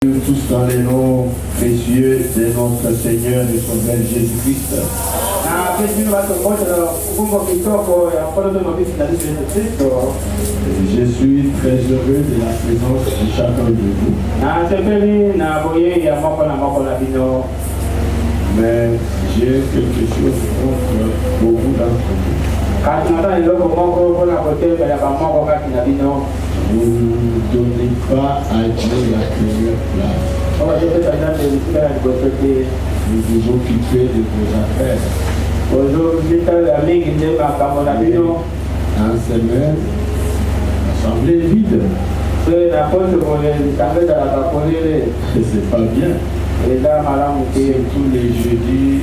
Tous dans les noms précieux de notre Seigneur et Sauveur Jésus-Christ. Je suis très heureux de la présence de chacun de vous. Mais j'ai quelque chose contre beaucoup d'entre vous. Vous ne donnez pas à Dieu la première place. Vous vous occupez de vos affaires. En semaine, l'assemblée est vide. C'est pas bien. Tous les jeudis,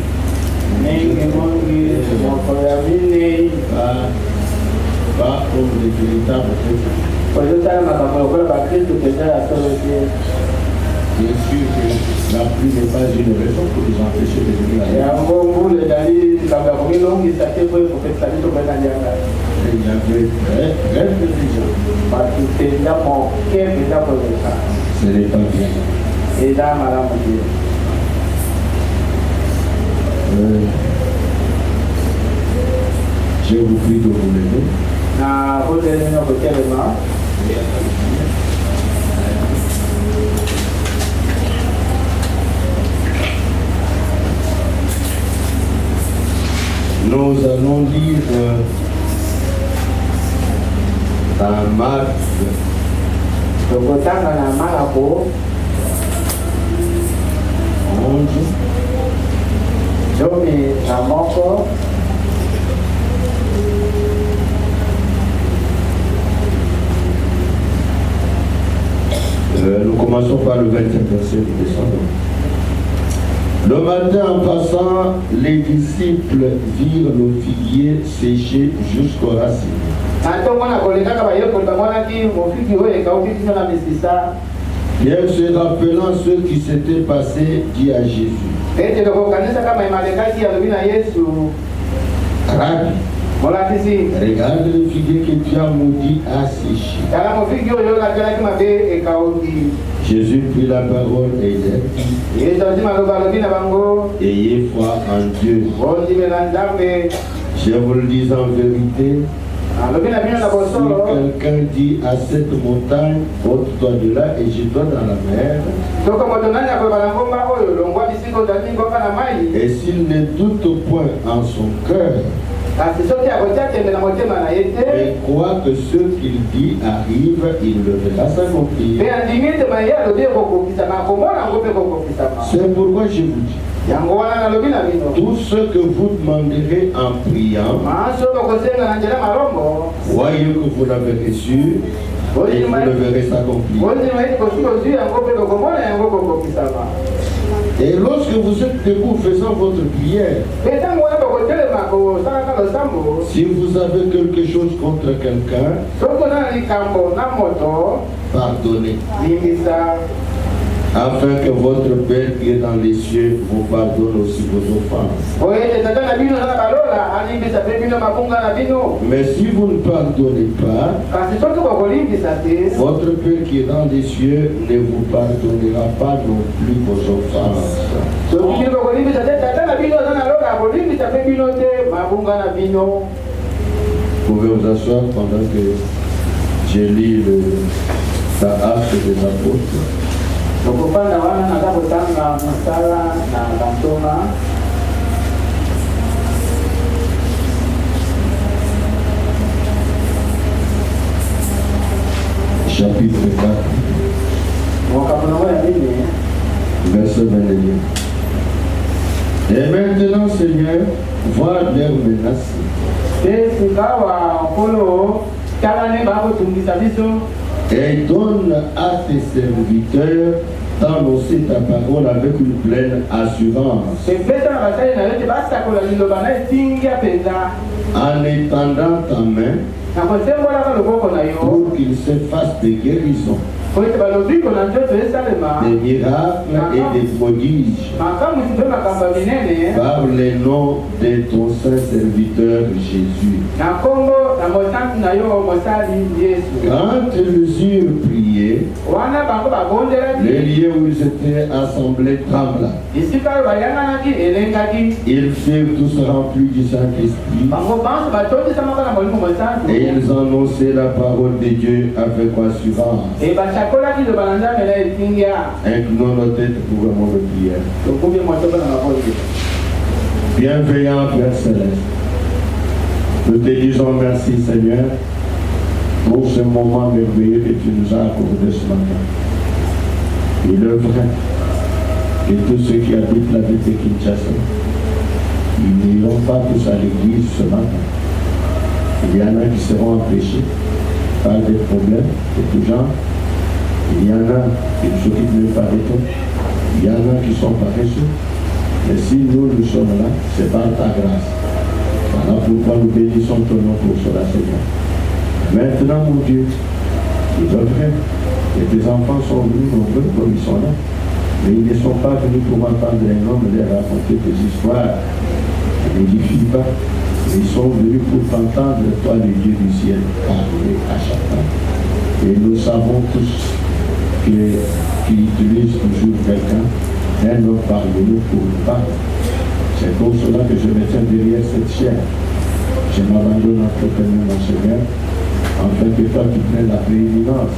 pas comme des véritables chrétiens. Bien sûr que la pluie n'est pas une raison pour nous empêcher de venir à l'église. Il y avait très peu de gens. Ce n'est pas bien. Je vous prie de vous lever. Nous allons lire dans Marc 11. Nous commençons par le 27 verset du descendant. Le matin, en passant, les disciples virent le figuier séché jusqu'aux racines. Pierre, se rappelant ce qui s'était passé, dit à Jésus: Rabbi, regarde le figuier que tu as maudit à sécher. Jésus prit la parole et leur dit: ayez foi en Dieu. Je vous le dis en vérité, si quelqu'un dit à cette montagne, ôte-toi de là et jette-toi dans la mer, et s'il ne doute point en son cœur, mais quoi que ce qu'il dit arrive, il le verra s'accomplir. C'est pourquoi je vous dis, tout ce que vous demanderez en priant, croyez que vous l'avez reçu et vous le verrez s'accomplir. Et lorsque vous êtes debout faisant votre prière, si vous avez quelque chose contre quelqu'un, pardonnez, afin que votre Père qui est dans les cieux vous pardonne aussi vos offenses. Mais si vous ne pardonnez pas, votre Père qui est dans les cieux ne vous pardonnera pas non plus vos offenses. Vous pouvez vous asseoir pendant que je lis la Acte des Apôtres. Chapitre 4, verset 21. Et maintenant, Seigneur, vois leurs menaces et donne à tes serviteurs d'annoncer ta parole avec une pleine assurance, en étendant ta main pour qu'ils se fassent des guérisons, des miracles et des prodiges par les noms de ton saint serviteur Jésus. Quand ils eurent prié, prier, les lieux où ils étaient assemblés tremblent. Ils furent tous remplis du Saint-Esprit et ils annonçaient la parole de Dieu avec assurance. Inclinons nos têtes pour un moment de prière. Bienveillant Père Céleste, nous te disons merci Seigneur pour ce moment merveilleux que tu nous as accordé ce matin. Il est vrai que tous ceux qui habitent la ville de Kinshasa, ils n'iront pas tous à l'église ce matin. Il y en a qui seront empêchés par des problèmes de tout genre. Il y en a qui ne s'occupent même pas de tout. Il y en a qui sont paresseux. Mais si nous sommes là, c'est par ta grâce. Voilà pourquoi nous bénissons ton nom pour cela, Seigneur. Maintenant, mon Dieu, il est vrai que tes enfants sont venus nombreux comme ils sont là. Mais ils ne sont pas venus pour entendre un homme leur raconter des histoires. Ils n'édifient pas. Ils sont venus pour t'entendre, toi, le Dieu du ciel, parler à chacun. Et nous savons tous qu'il utilise toujours quelqu'un, un homme parmi nous pour nous parler. C'est pour cela que je me tiens derrière cette chair. Je m'abandonne entre tes mains, mon Seigneur, afin que toi tu prennes la prééminence.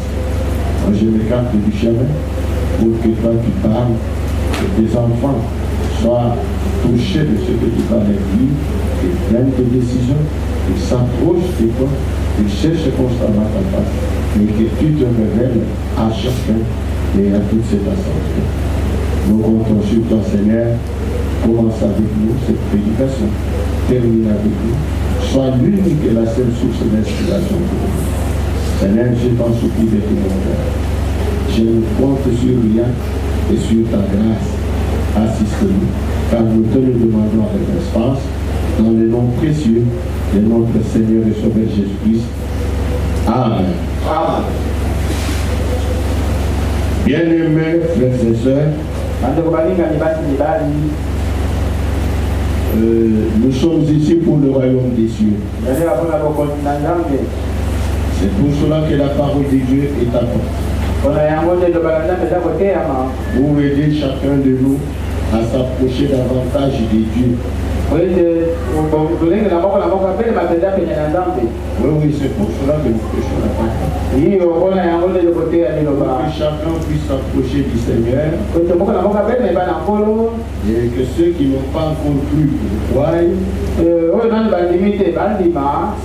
Moi je m'écarte du chemin pour que toi tu parles, que tes enfants soient touchés de ce que tu vas leur dire, qu'ils prennent tes décisions, qu'ils s'approchent de toi, qu'ils cherchent constamment ta face, et que tu te révèles à chacun et à toute cette assemblée. Nous comptons sur toi, Seigneur. Commence avec nous cette prédication. Termine avec nous. Sois l'unique et la seule source d'inspiration pour nous. Seigneur, je t'en supplie de tout mon cœur. Je ne compte sur rien et sur ta grâce. Assiste-nous, car nous te le demandons avec espérance, dans le nom précieux de notre Seigneur et Sauveur Jésus-Christ. Amen. Amen. Bien-aimés frères et sœurs, nous sommes ici pour le royaume des cieux. C'est pour cela que la parole de Dieu est apportée. Pour aider chacun de nous à s'approcher davantage de Dieu. Oui, c'est pour cela que nous prêchons la parole. Pour que chacun puisse s'approcher du Seigneur. Et que ceux qui n'ont pas encore cru croient.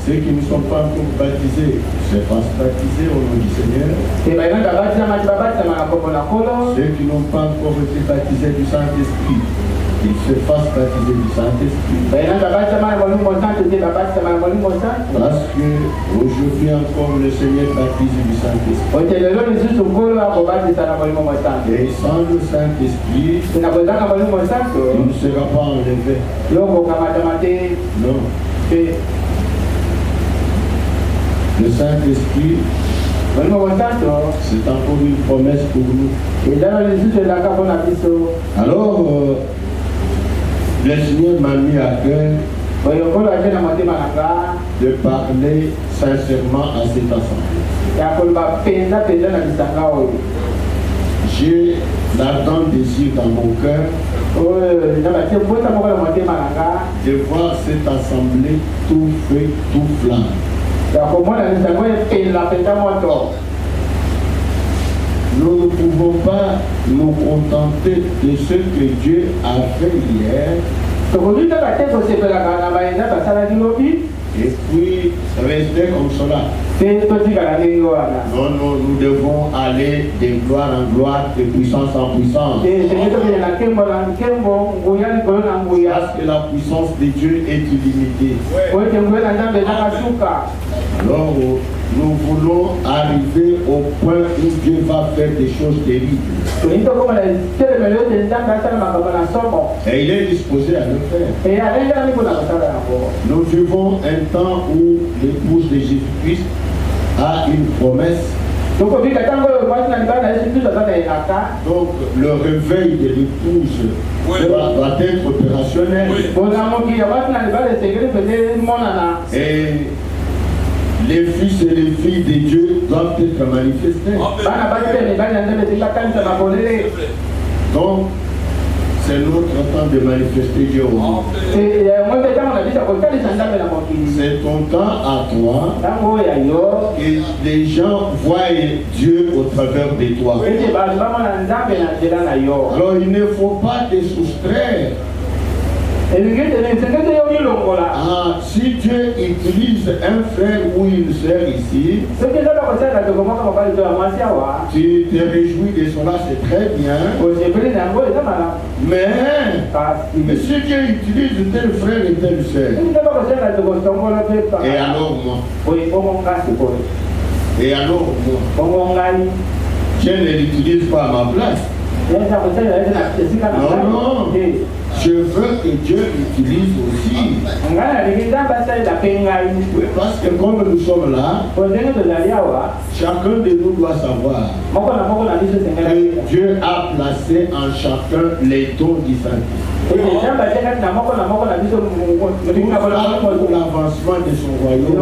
Ceux qui ne sont pas encore baptisés se fassent baptiser au nom du Seigneur. Ceux qui n'ont pas encore été baptisés du Saint-Esprit, ils se fassent baptiser du Saint-Esprit. Parce que aujourd'hui encore le Seigneur baptise du Saint-Esprit. Et sans le Saint-Esprit, il ne sera pas enlevé. Non. Le Saint-Esprit, c'est encore une promesse pour nous. Alors, le Seigneur m'a mis à cœur de parler sincèrement à cette assemblée. J'ai l'ardent désir dans mon cœur de voir cette assemblée tout feu, tout flamme. Nous ne pouvons pas nous contenter de ce que Dieu a fait hier et puis rester comme cela. Non, non, nous devons aller de gloire en gloire, de puissance en puissance. Parce que la puissance de Dieu est illimitée. Alors, nous voulons arriver au point où Dieu va faire des choses terribles. Et il est disposé à le faire. Nous vivons un temps où l'épouse de Jésus-Christ a une promesse. Donc le réveil de l'épouse va être opérationnel. Et Les fils et les filles de Dieu doivent être manifestés. Donc, c'est notre temps de manifester Dieu au monde. C'est ton temps à toi que les gens voient Dieu au travers de toi. Alors il ne faut pas te soustraire. Ah, si Dieu utilise un frère ou une sœur ici, tu te réjouis de cela, c'est très bien. Mais si Dieu utilise tel frère et telle sœur, et alors moi? Et alors moi? Dieu ne l'utilise pas à ma place. Non, non. Je veux que Dieu l'utilise aussi. Oui, parce que comme nous sommes là, chacun de nous doit savoir que Dieu a placé en chacun les dons du Saint-Esprit. Pour l'avancement de son royaume.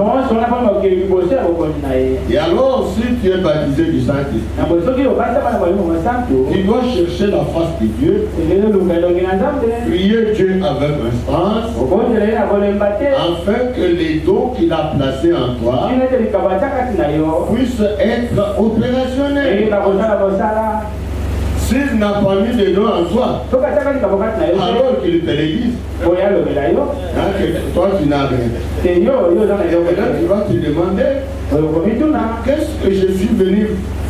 Et alors, si tu es baptisé du Saint-Esprit, tu dois chercher la face de Dieu, prier Dieu avec instance, afin que les dons qu'il a placés en toi puissent être opérationnels. S'il n'a pas mis de dons en toi, alors qu'il te l'église, toi tu n'as rien. Et maintenant tu vas te demander, qu'est-ce que je suis venu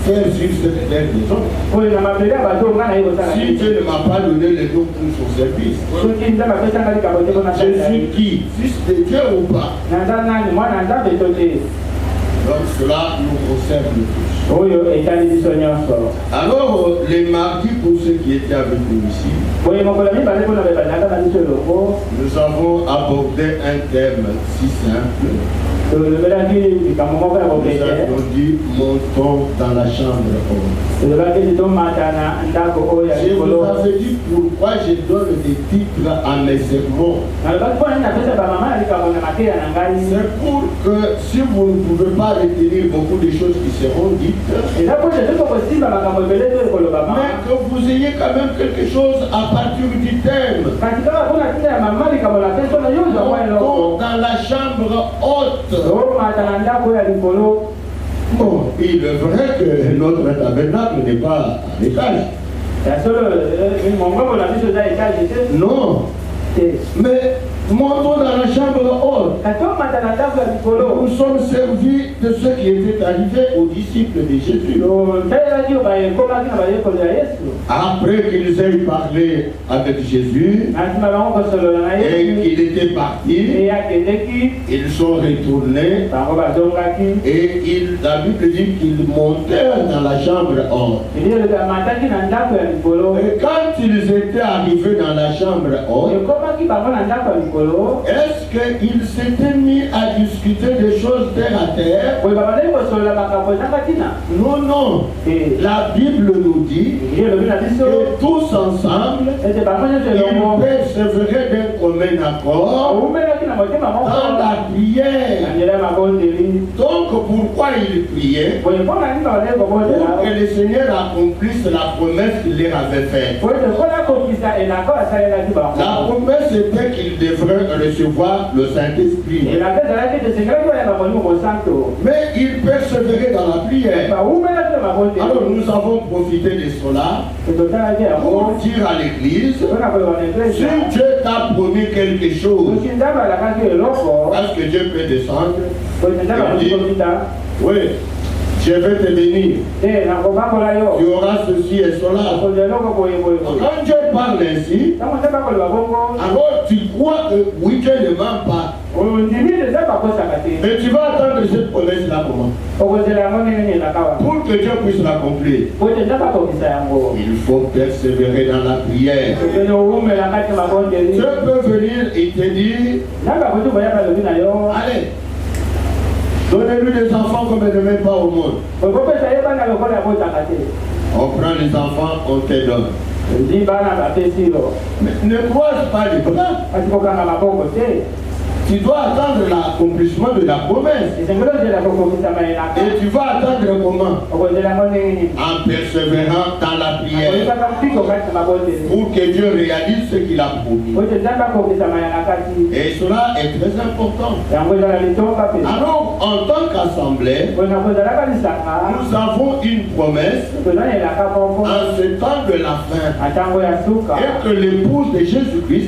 faire sur cette terre des hommes? Si Dieu ne m'a pas donné les dons pour son service, je suis qui? Fils de Dieu ou pas? Donc cela nous concerne tous. Alors les mardis, pour ceux qui étaient avec nous ici, nous avons abordé un thème si simple. Nous avons dit montons dans la chambre haute. Je vous avais dit pourquoi je donne des titres à mes sermons. C'est pour que si vous ne pouvez pas retenir beaucoup de choses qui seront dites, mais que vous ayez quand même quelque chose à partir du thème. Montons dans la chambre haute. Bon, il est vrai que notre tabernacle n'est pas à l'étage. Non. Mais montons dans la chambre haute. Nous sommes servis de ce qui était arrivé aux disciples de Jésus. Après qu'ils aient parlé avec Jésus et qu'il était parti, ils sont retournés et la Bible dit qu'ils montèrent dans la chambre haute. Et quand ils étaient arrivés dans la chambre haute, est-ce qu'ils s'étaient mis à discuter des choses terre à terre? Non, non. La Bible nous dit que tous ensemble, ils persévéraient d'un commun accord dans la prière. Donc pourquoi ils priaient? Pour que le Seigneur accomplisse la promesse qu'il leur avait faite. La promesse était qu'ils devraient recevoir le Saint-Esprit. Mais ils persévéraient dans la prière. Alors nous avons profité de cela pour dire à l'Église, si Dieu t'a promis quelque chose, parce que Dieu peut descendre, oui, je vais te bénir. Tu auras ceci et cela. Quand Dieu parle ainsi, alors tu crois que oui, Dieu ne ment pas. Mais tu vas attendre cette promesse-là comment? Pour que Dieu puisse l'accomplir, il faut persévérer dans la prière. Dieu peut venir et te dire, allez, donnez-lui des enfants comme elle ne met pas au monde. On prend les enfants, on te donne. Mais ne croise pas les bras. tu dois attendre l'accomplissement de la promesse. Et tu vas attendre comment? En persévérant dans la prière. Pour que Dieu réalise ce qu'il a promis. Et cela est très important. Alors, en tant qu'assemblée, nous avons une promesse en ce temps de la fin. Et que l'épouse de Jésus-Christ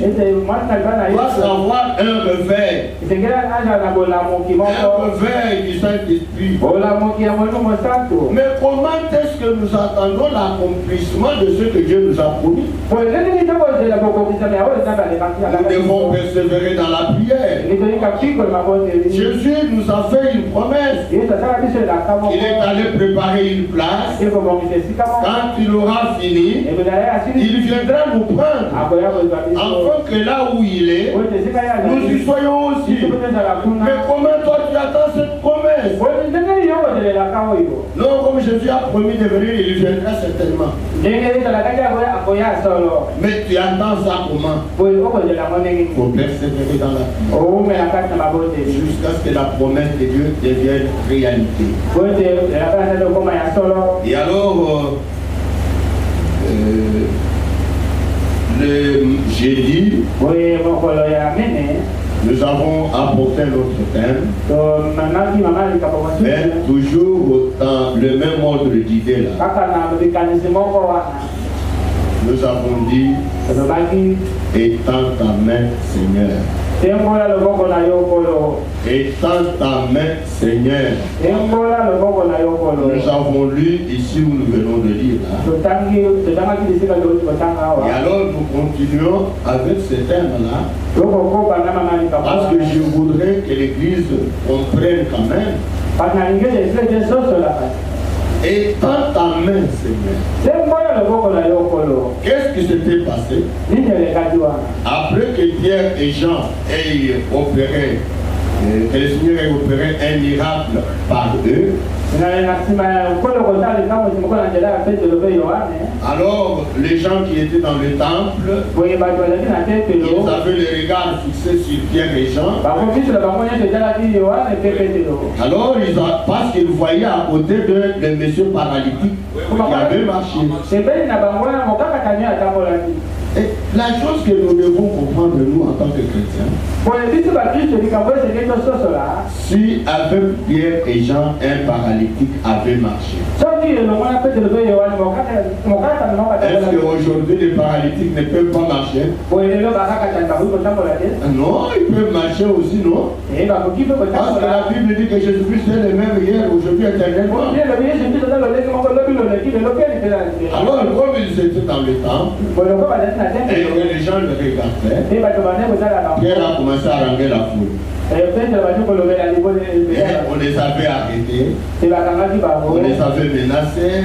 doit avoir un revers. Un revers du Saint-Esprit. Mais comment est-ce que nous attendons l'accomplissement de ce que Dieu nous a promis? Nous devons persévérer dans la prière. Jésus nous a fait une promesse. Il est allé préparer une place. Quand il aura fini, il viendra nous prendre. Afin que là où il est, nous y soyons aussi. Mais comment toi tu attends cette promesse? Non, comme Jésus a promis de venir, il viendra certainement. Mais tu attends ça comment? Il faut persévérer dans la prière jusqu'à ce que la promesse de Dieu devienne réalité. Et alors, le jeudi, nous avons apporté notre thème, mais toujours dans le même ordre d'idée là. Nous avons dit, étends ta main, Seigneur. Étends ta main, Seigneur. Nous avons lu ici où nous venons de lire là. Et alors nous continuons avec ce thème-là. Parce que je voudrais que l'Église comprenne quand même. Étends ta main, Seigneur. Qu'est-ce qui s'était passé? Après que Pierre et Jean aient opéré, que le Seigneur ait opéré un miracle par eux, alors les gens qui étaient dans le temple, ils avaient le regard fixé sur Pierre et Jean. Alors parce qu'ils voyaient à côté d'eux le monsieur paralytique qui avait marché. Et la chose que nous devons comprendre nous en tant que chrétiens, si avec Pierre et Jean un paralytique avait marché, est-ce qu'aujourd'hui les paralytiques ne peuvent pas marcher? Non, ils peuvent marcher aussi, non? Parce que la Bible dit que Jésus-Christ est le même hier, aujourd'hui, éternellement. Alors comme ils étaient dans le temple, et que les gens le regardaient, Pierre a commencé à ranger la foule. Et on les avait arrêtés, on les avait menacés,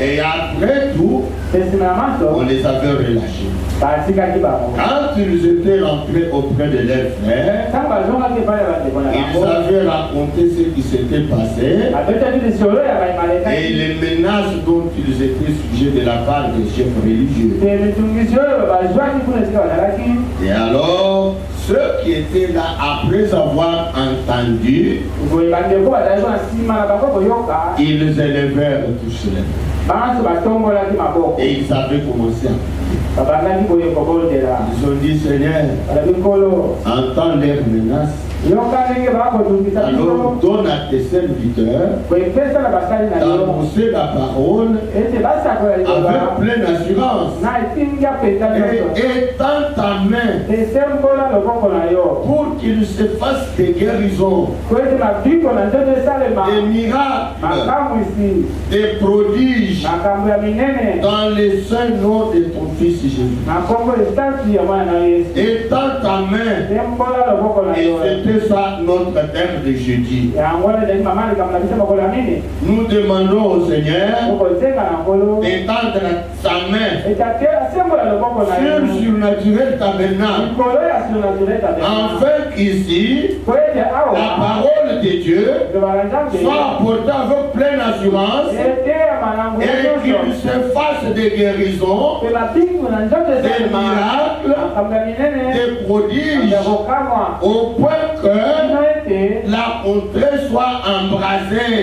et après tout, on les avait relâchés. Quand ils étaient rentrés auprès de leurs frères, ils avaient raconté ce qui s'était passé et les menaces dont ils étaient sujets de la part des chefs religieux. Et alors, ceux qui étaient là, après avoir entendu, ils élevèrent tous cela. Et ils avaient commencé à prier. Ils ont dit, Seigneur, entends leurs menaces. Alors donne à tes serviteurs d'annoncer la parole avec pleine assurance. Et étends ta main pour qu'il se fasse des guérisons, des miracles, des prodiges dans les saints noms de ton Fils Jésus. Étends ta main. Et c'était ça notre thème de jeudi. Nous demandons au Seigneur d'étendre sa ta main sur le surnaturel tabernacle, afin qu'ici, la parole de Dieu soit apportée avec pleine assurance et qu'il se fasse des guérisons, des miracles, des prodiges, au point que la contrée soit embrasée.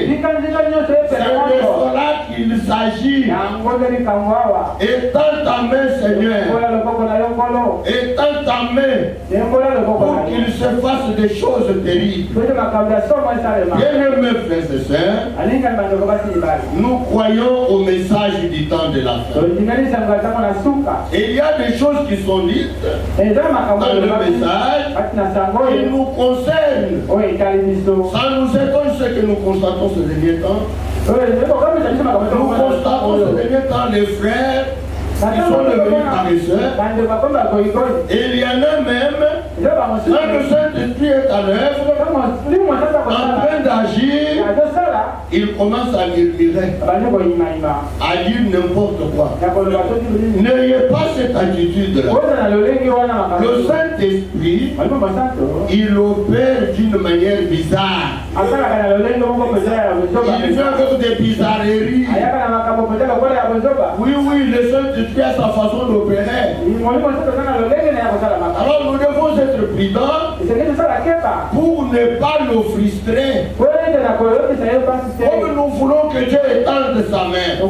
C'est de cela qu'il s'agit. Étends ta main, Seigneur. Étends ta main pour qu'il se fasse des choses terribles. Bien-aimés frères et sœurs, nous croyons au message du temps de la fin. Et il y a des choses qui sont dites dans le message qui nous concernent. Ça nous étonne ce que nous constatons ces derniers temps. Nous constatons ces derniers temps les frères qui sont devenus paresseux. Et il y en a même, quand le Saint-Esprit est à l'œuvre, en train d'agir, il commence à murmurer, à dire n'importe quoi. N'ayez pas cette attitude-là. Le Saint-Esprit, il opère d'une manière bizarre. Il fait avec des bizarreries. Oui, le Saint-Esprit a sa façon d'opérer. Alors nous devons être prudents pour ne pas nous frustrer. Comme nous voulons que Dieu étende sa main, que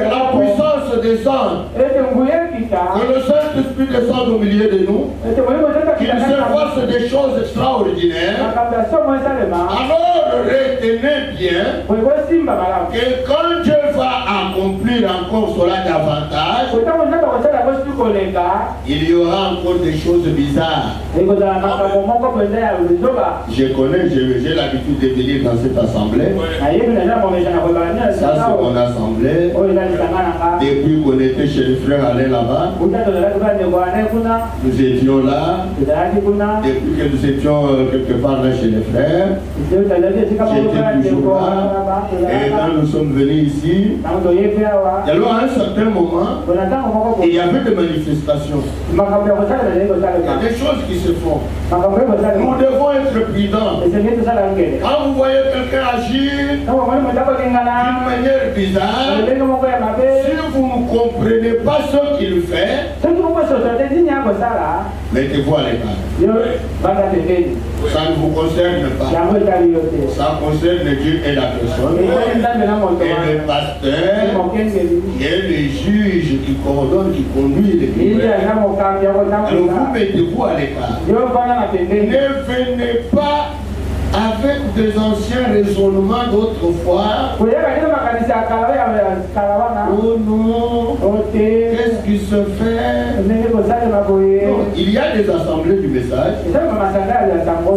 la puissance descende, que le Saint-Esprit descende au milieu de nous, qu'il se fasse des choses extraordinaires. Alors retenez bien que quand Dieu va accomplir encore cela davantage, il y aura encore des choses bizarres. Je connais, j'ai l'habitude de venir dans cette assemblée. Ça c'est mon assemblée. Depuis qu'on était chez le frère Alain là-bas, nous étions là. Depuis que nous étions quelque part là chez les frères, j'étais toujours là. Et quand nous sommes venus ici, alors à un certain moment, il y avait des manifestations. Il y a des choses qui se font. Nous devons être prudents. Quand vous voyez quelqu'un agir d'une manière bizarre, si vous ne comprenez pas ce qu'il fait, mettez-vous à l'écart. Ça ne vous concerne pas. Ça concerne Dieu et la personne. Et le pasteur, et le juge qui coordonne, qui conduit l'église. Alors vous mettez-vous à l'écart. Ne venez pas avec des anciens raisonnements d'autrefois. Oh non, qu'est-ce qui se fait? Non, il y a des assemblées du message.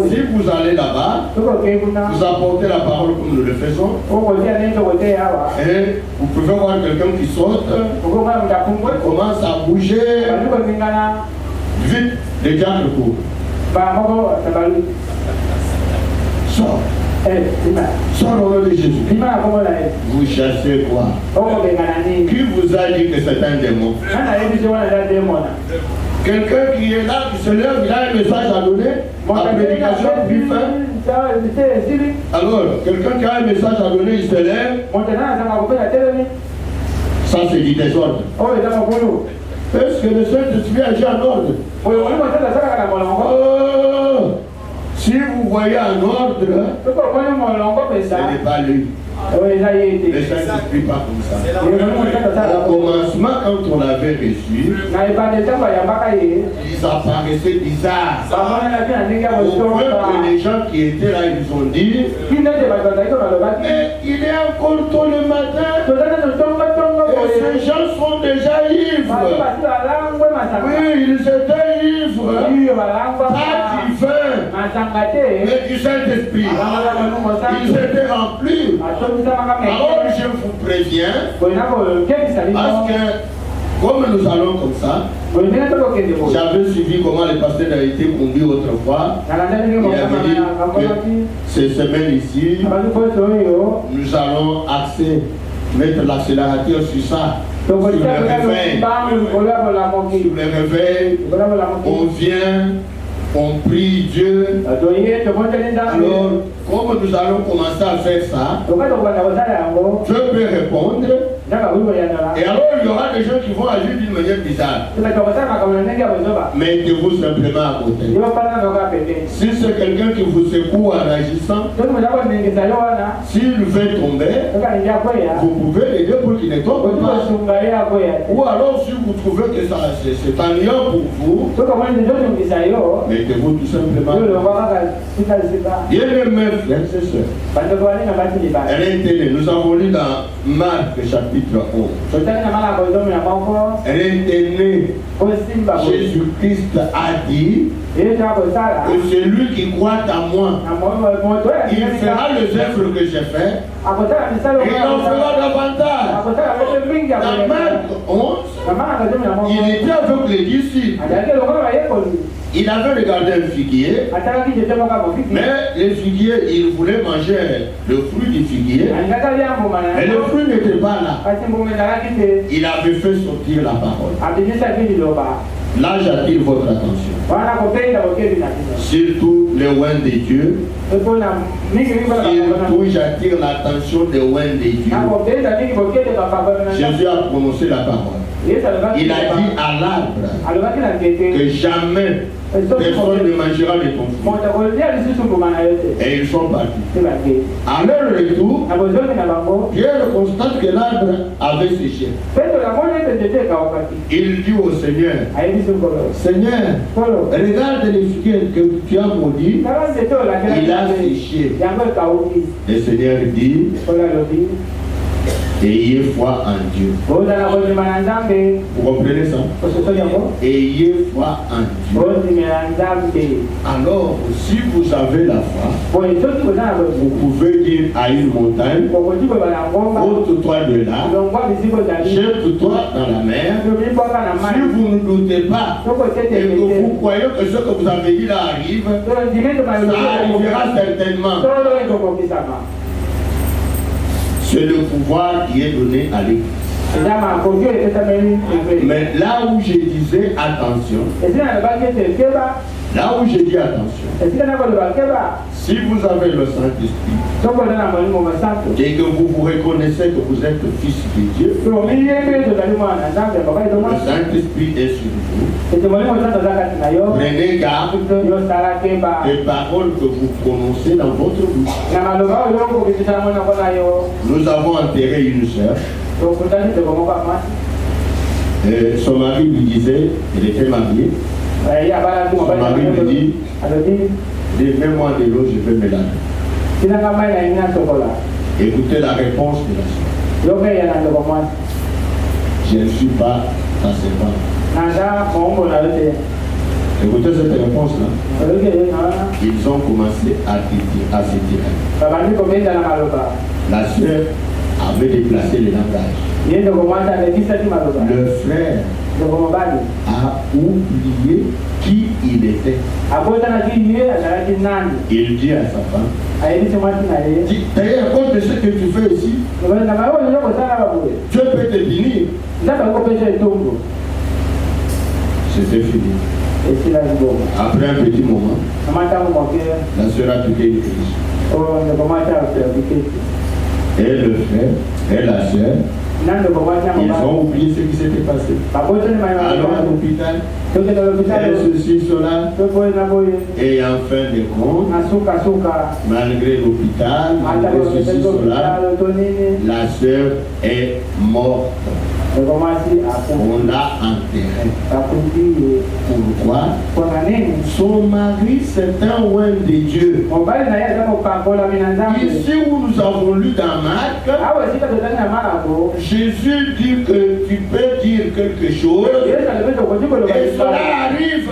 Si vous allez là-bas, vous apportez la parole comme nous le faisons. Et vous pouvez voir quelqu'un qui saute, commence à bouger. Vite, les diables courent. Sors. Sors au nom de Jésus. Vous chassez quoi? Qui vous a dit que c'est un démon? Quelqu'un qui est là, qui se lève, il a un message à donner. La prédication puis fin. Alors, quelqu'un qui a un message à donner, il se lève. Ça, c'est du désordre. Est-ce que le Saint-Esprit agit en ordre? Si vous voyez un ordre, ce n'est pas lui. Le Saint-Esprit pas comme ça. Au commencement, quand on l'avait reçu, ils apparaissaient bizarres. Au point que les gens qui étaient là, ils ont dit, mais il est encore tôt le matin. Et ces gens sont déjà ivres. Oui, ils étaient ivres. Pas du vin, mais du Saint-Esprit. Ils étaient remplis. Alors je vous préviens, parce que comme nous allons comme ça, j'avais suivi comment le pasteur a été conduit autrefois. Il avait dit que ces semaines ici, nous allons mettre l'accélérateur sur ça. Sur les réveils, on vient, on prie Dieu. Alors, comme nous allons commencer à faire ça, je peux répondre. Et alors, il y aura des gens qui vont agir d'une manière bizarre. Mettez-vous simplement à côté. Si c'est quelqu'un qui vous secoue en agissant, s'il fait tomber, vous pouvez l'aider pour qu'il ne tombe pas. Ou alors, si vous trouvez que c'est ennuyant pour vous, mettez-vous tout simplement. Bien-aimés frères et sœurs, nous avons lu dans Marc chapitre 11. Jésus-Christ a dit que celui qui croit en moi, il fera les œuvres que j'ai faites et il en fera davantage. Dans Marc 11, il était avec les disciples. Il avait regardé un figuier, mais le figuier, il voulait manger le fruit du figuier, mais le fruit n'était pas là. Il avait fait sortir la parole. Là, j'attire votre attention. Surtout les oins de Dieu. Surtout, j'attire l'attention des oins de Dieu. Jésus a prononcé la parole. Il a dit à l'arbre que jamais personne ne mangera de ton fruit. Et ils sont partis. À leur retour, Pierre constate que l'arbre avait séché. Il dit au Seigneur, Seigneur, regarde les figues que tu as maudit, il a séché. Le Seigneur dit, ayez foi en Dieu. Vous comprenez ça? Ayez foi en Dieu. Alors, si vous avez la foi, vous pouvez dire à une montagne, ôte-toi de là, jette-toi dans la mer. Si vous ne doutez pas et que vous croyez que ce que vous avez dit là arrive, ça arrivera certainement. C'est le pouvoir qui est donné à l'Église. Mais là où je disais attention, là où je dis attention, si vous avez le Saint-Esprit et que vous vous reconnaissez que vous êtes fils de Dieu, le Saint-Esprit est sur vous. Prenez garde des paroles que vous prononcez dans votre bouche. Nous avons enterré une sœur. Son mari lui disait, il était marié. Son mari lui dit, mets-moi de l'eau, je vais me laver. Écoutez la réponse de la sœur. Je ne suis pas ta servante. Écoutez cette réponse-là. Ils ont commencé à se tirer. La sœur avait déplacé le langage. Le frère a oublié qui il était. Il dit à sa femme, d'ailleurs, à cause de ce que tu fais ici, Dieu peut te punir. C'était fini. Après un petit moment, la sœur a piqué une crise. Et le frère et la sœur, ils ont oublié ce qui s'était passé. Alors à l'hôpital, et ceci, cela, et en fin de compte, malgré l'hôpital, malgré ceci, cela, la sœur est morte. On l'a enterrée. Pourquoi? Son mari, c'est un oint de Dieu. Ici où nous avons lu dans Marc, Jésus dit que tu peux dire quelque chose et cela arrive.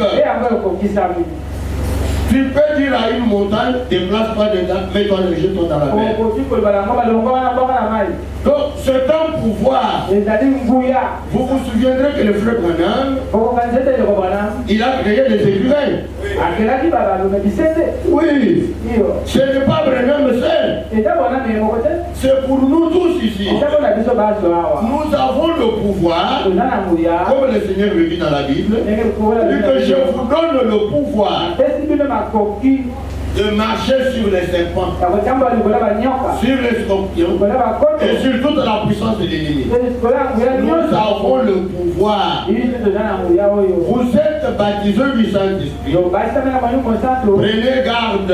Tu peux dire à une montagne, déplace pas dedans, mets-toi le jette dans la mer. Donc c'est un pouvoir. Vous vous souviendrez que le frère Branham, il a créé des écureuils. Oui. Ce n'est pas vraiment seul. C'est pour nous tous ici. Nous avons le pouvoir, comme le Seigneur le dit dans la Bible, et que je vous donne le pouvoir de marcher sur les serpents, sur les scorpions et sur toute la puissance de l'ennemi. Nous avons le pouvoir. Vous êtes baptisés du Saint-Esprit. Prenez garde.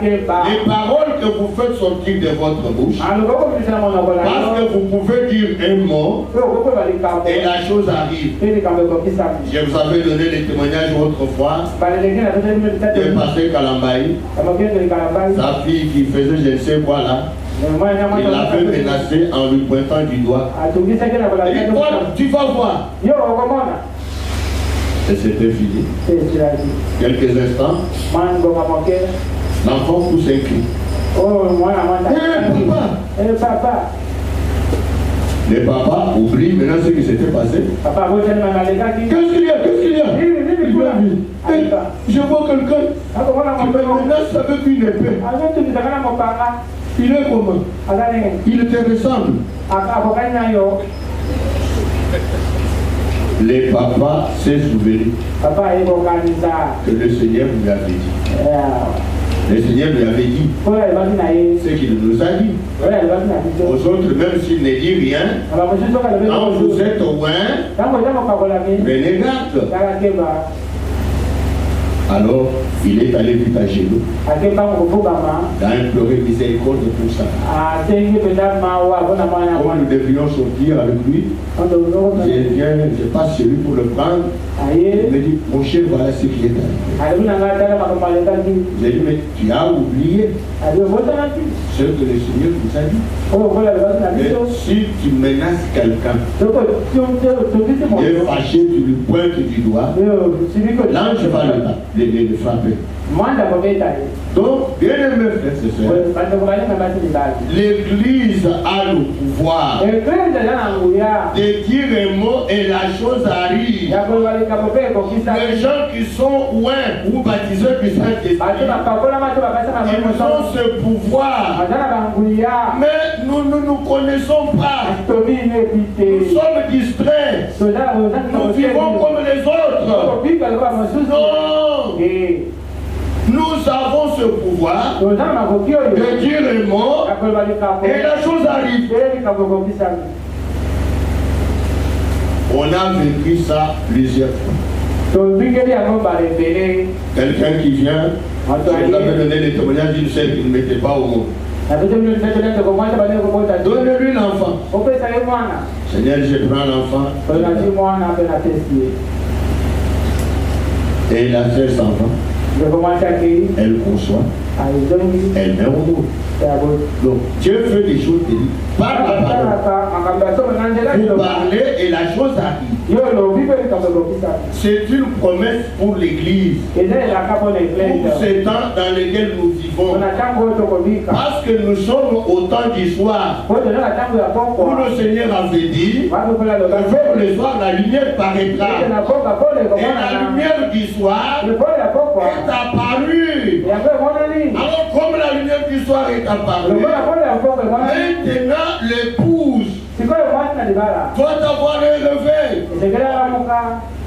Les paroles que vous faites sortir de votre bouche, parce que vous pouvez dire un mot et la chose arrive. Je vous avais donné les témoignages autrefois de Pasteur Kalambaï. Sa fille qui faisait je ne sais quoi là, il l'avait menacé en lui pointant du doigt. Et toi, tu vas voir. Et c'était fini. Quelques instants, l'enfant pousse un cri. Papa. Le papa oublie maintenant ce qui s'était passé. Qu'est-ce qu'il y a? Qu'est-ce qu'il y a? Je vois quelqu'un qui me menace avec une épée. Il est comment? Il te ressemble. Le papa s'est souvenu que le Seigneur lui avait dit. Le Seigneur lui avait dit ce qu'il nous a dit. Aux autres, même s'il ne dit rien, quand vous êtes loin, prenez garde. Alors, il est allé vite à genoux, dans implorer miséricorde pour ça. Comme nous devrions sortir avec lui, je passe chez lui pour le prendre. Il me dit, mon cher, voilà ce qui est arrivé. J'ai dit, mais tu as oublié ce que le Seigneur nous a dit. Mais si tu menaces quelqu'un, et fâché, tu lui pointes du doigt, l'ange va le frapper. Donc, bien aimés frères et sœurs, l'Église a le pouvoir de dire un mot et la chose arrive. Les gens qui sont loin ou baptisés du Saint-Esprit, ils ont ce pouvoir. Mais nous ne nous connaissons pas. Nous sommes distraits. Nous vivons comme les autres. Non. Nous avons ce pouvoir de dire un mot et la chose arrive. On a vécu ça plusieurs fois. Quelqu'un qui vient, je vous avais donné les témoignages d'une sœur qui ne mettait pas au monde. Donne-lui l'enfant. Seigneur, je prends l'enfant. Et la sœur s'en va. Elle conçoit. Elle met au monde. Donc, Dieu fait des choses par la parole. Vous parlez et la chose arrive. C'est une promesse pour l'Église. Pour ces temps dans lesquels nous vivons. Parce que nous sommes au temps du soir. Où le Seigneur avait dit, vers le soir, la lumière paraîtra. Et la lumière du soir est apparue. Alors, comme la lumière du soir est apparue, maintenant l'épouse doit avoir le réveil.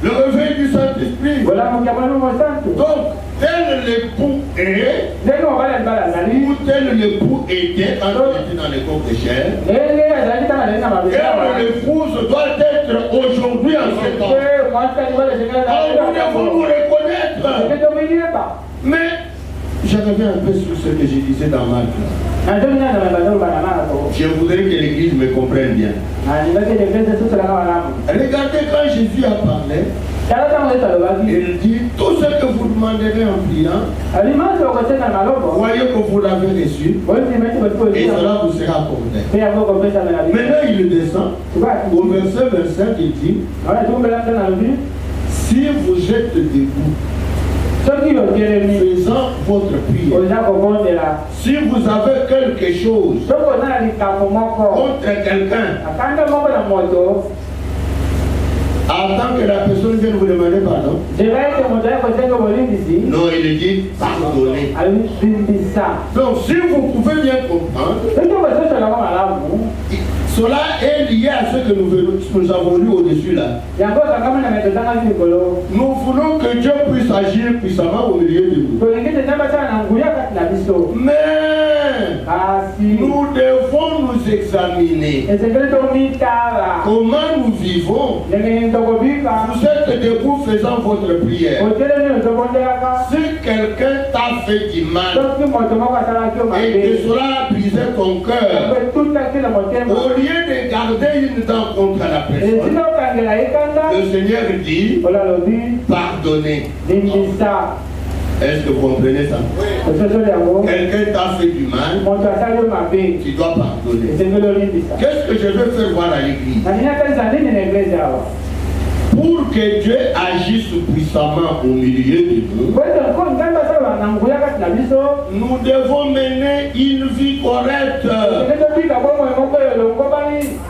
Le réveil du Saint-Esprit. Donc, tel l'époux est, ou tel l'époux était quand il était dans les corps de chair, et l'épouse doit être aujourd'hui en ce temps. Alors nous devons nous reconnaître. Mais je reviens un peu sur ce que je disais dans Marc. Je voudrais que l'Église me comprenne bien. Regardez quand Jésus a parlé, il dit tout ce que vous demanderez en priant, voyez que vous l'avez reçu et cela vous sera accordé. Maintenant il descend au verset 25, il dit si vous êtes debout faisant votre prière, si vous avez quelque chose contre quelqu'un, Attends que la personne vienne vous demander pardon. Non, il dit pardonner. Donc si vous pouvez bien comprendre, cela est lié à ce que nous avons lu au-dessus là. Nous voulons que Dieu puisse agir puissamment au milieu de nous. Mais nous devons nous examiner. Comment nous vivons? Vous êtes debout faisant votre prière. Si quelqu'un t'a fait du mal et que cela a brisé ton cœur, au lieu de garder une dent contre la personne, le Seigneur dit pardonnez. Est-ce que vous comprenez ça? Quelqu'un t'a fait du mal, tu dois pardonner. Qu'est-ce que je veux faire voir à l'église? Pour que Dieu agisse puissamment au milieu de nous, nous devons mener une vie correcte.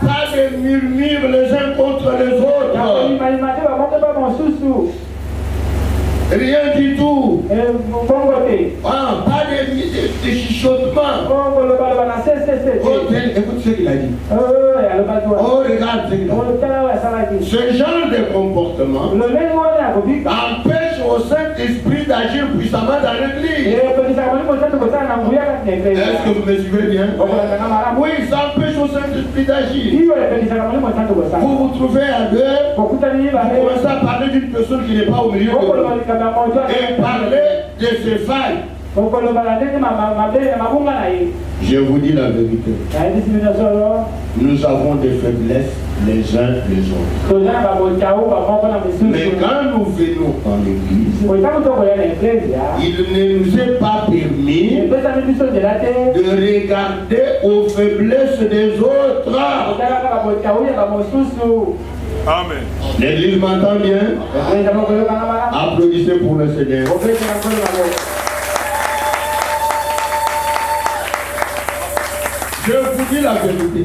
Pas de murmures les uns contre les autres. Rien du tout. Pas de chuchotement. Écoute ce qu'il a dit. Regarde ce qu'il a dit. Ce genre de comportement empêche au Saint-Esprit d'agir puissamment dans l'église. Est-ce que vous me suivez bien? Oui, ça empêche au Saint-Esprit d'agir. Vous vous trouvez à deux, vous commencez à parler d'une personne qui n'est pas au milieu de vous. Et parler de ses failles. Je vous dis la vérité. Nous avons des faiblesses les uns les autres. Mais quand nous venons en l'église, il ne nous est pas permis de regarder aux faiblesses des autres. Amen. L'église m'entend bien? Applaudissez pour le Seigneur. Je vous dis la vérité.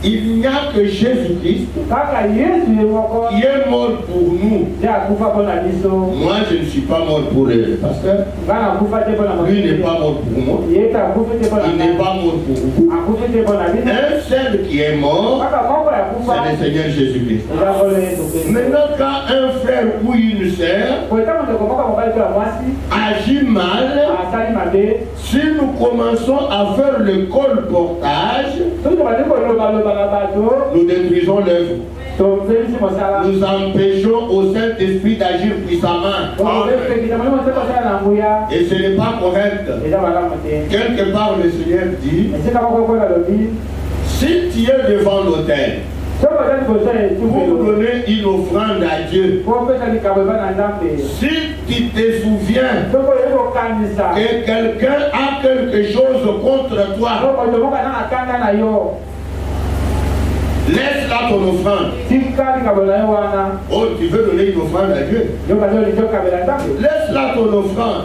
Il n'y a que Jésus-Christ qui est mort pour nous. Moi, je ne suis pas mort pour le pasteur. Lui n'est pas mort pour moi. Il n'est pas mort pour vous. Un seul qui est mort, c'est le Seigneur Jésus-Christ. Maintenant, quand un frère ou une sœur agit mal, si nous commençons à faire le colportage, nous détruisons l'œuvre. Nous empêchons au Saint-Esprit d'agir puissamment. Et ce n'est pas correct. Quelque part, le Seigneur dit, si tu es devant l'autel, pour donner une offrande à Dieu, si tu te souviens que quelqu'un a quelque chose contre toi, laisse là ton offrande. Oh, tu veux donner une offrande à Dieu? Laisse là ton offrande.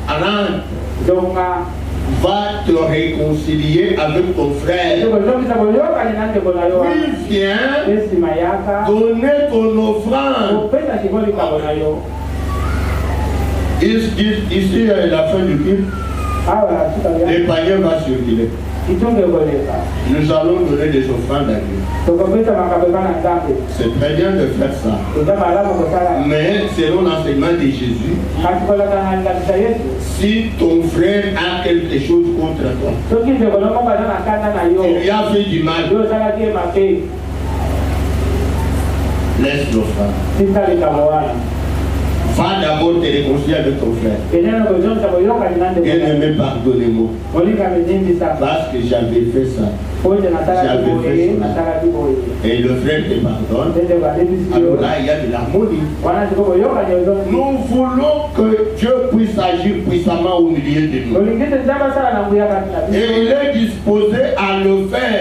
Arrête. Va te réconcilier avec ton frère. Puis viens donner ton offrande. Ici, à la fin du culte, les païens vont circuler. Nous allons donner des offrandes à Dieu. C'est très bien de faire ça. Mais selon l'enseignement de Jésus, si ton frère a quelque chose contre toi, il lui a fait du mal, laisse l'offrande. Va d'abord te réconcilier avec ton frère. Bien-aimé, pardonnez-moi. Parce que j'avais fait ça. J'avais fait cela. Et le frère te pardonne. Alors là, il y a de l'harmonie. Nous voulons que Dieu puisse agir puissamment au milieu de nous. Et il est disposé à le faire.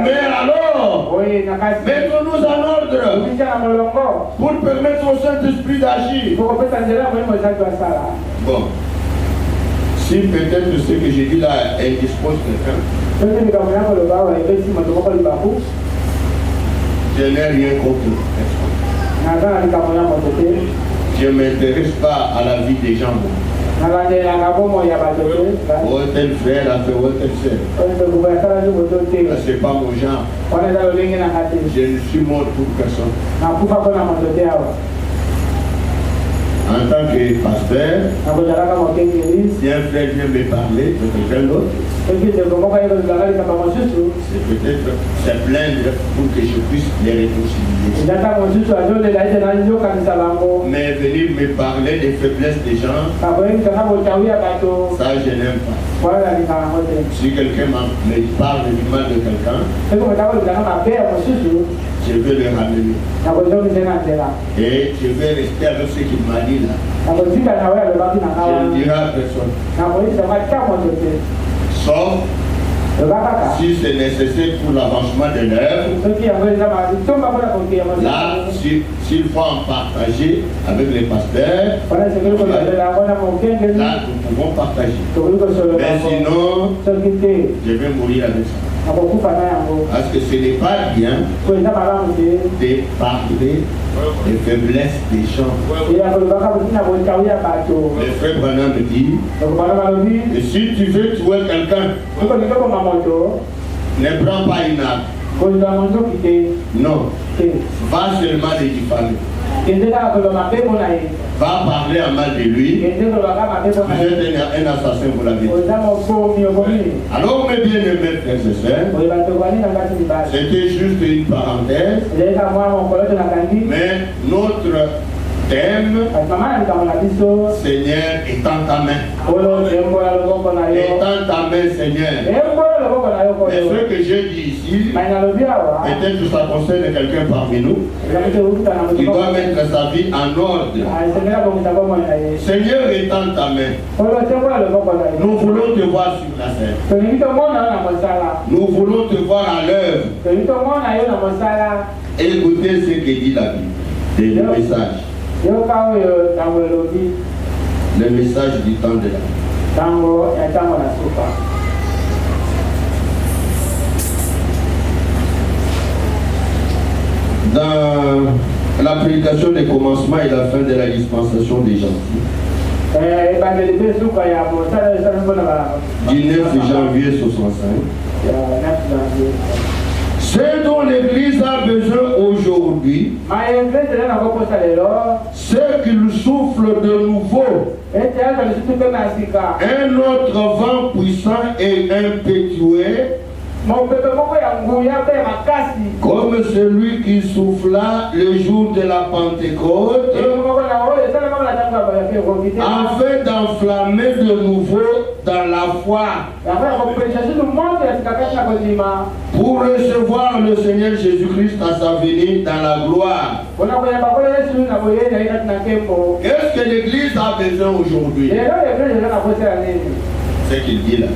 Mais alors, mettons-nous en ordre pour permettre au Saint-Esprit d'agir. Bon. Si peut-être ce que j'ai dit là indispose quelqu'un, Je n'ai rien contre personne. Je ne m'intéresse pas à la vie des gens. Oh, tel frère a fait, oh, tel sœur. C'est pas mon genre. Je ne suis mort pour personne. En tant que pasteur, si un frère vient me parler de quelqu'un d'autre, c'est peut-être se plaindre pour que je puisse les réconcilier. Mais venir me parler des faiblesses des gens, ça je n'aime pas. Si quelqu'un me parle du mal de quelqu'un, je vais le ramener. Et je vais rester avec ce qu'il m'a dit là. Je ne dirai à personne. Sauf si c'est nécessaire pour l'avancement de l'œuvre. Là, s'il faut en partager avec les pasteurs, là, nous pouvons partager. Mais sinon, je vais mourir avec ça. Parce que ce n'est pas bien de parler des faiblesses des gens. Le frère Branham me dit, et si tu veux tuer quelqu'un, ne prends pas une arme. Non, va seulement les diffamer. Va parler en mal de lui. Vous êtes un assassin, vous l'avez dit. Alors, mes bien-aimés frères et sœurs, c'était juste une parenthèse. Mais notre thème, Seigneur, est dans ta main. Est dans ta main, Seigneur. Et ce que j'ai dit ici, peut-être que ça concerne quelqu'un parmi nous qui doit mettre sa vie en ordre. Seigneur, est dans ta main. Nous voulons te voir sur la scène. Nous voulons te voir à l'œuvre. Écoutez ce que dit la Bible. Le message. Le message du temps de la vie. Dans la prédication des commencements et la fin de la dispensation des gentils, du 9 janvier 65, ce dont l'Église a besoin aujourd'hui, c'est qu'il souffle de nouveau un autre vent puissant et impétueux, comme celui qui souffla le jour de la Pentecôte, afin d'enflammer de nouveau dans la foi, pour recevoir le Seigneur Jésus-Christ à sa venue dans la gloire. Qu'est-ce que l'Église a besoin aujourd'hui? C'est qu'il dit là.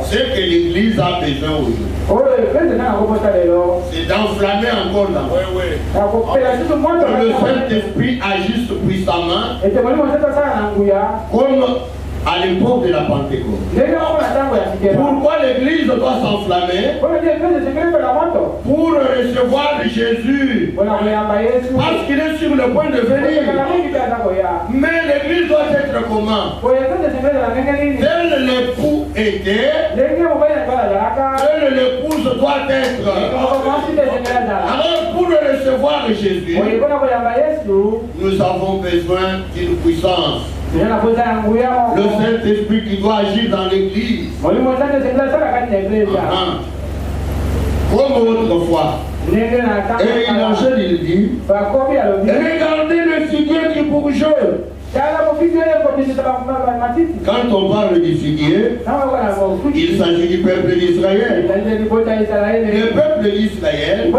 Ce que l'Église a besoin aujourd'hui, c'est d'enflammer encore là. Que le Saint-Esprit agisse puissamment, comme à l'époque de la Pentecôte. Pourquoi l'Église doit s'enflammer? Pour recevoir Jésus. Parce qu'il est sur le point de venir. Mais l'Église doit être comment? Tel l'époux était, tel l'épouse doit être. Alors pour recevoir Jésus, nous avons besoin d'une puissance. Le Saint-Esprit qui doit agir dans l'Église. Comme autrefois. Et il enchaîne, il dit, regardez le figuier qui bourgeonne. Quand on parle du figuier, il s'agit du peuple d'Israël. Le peuple d'Israël,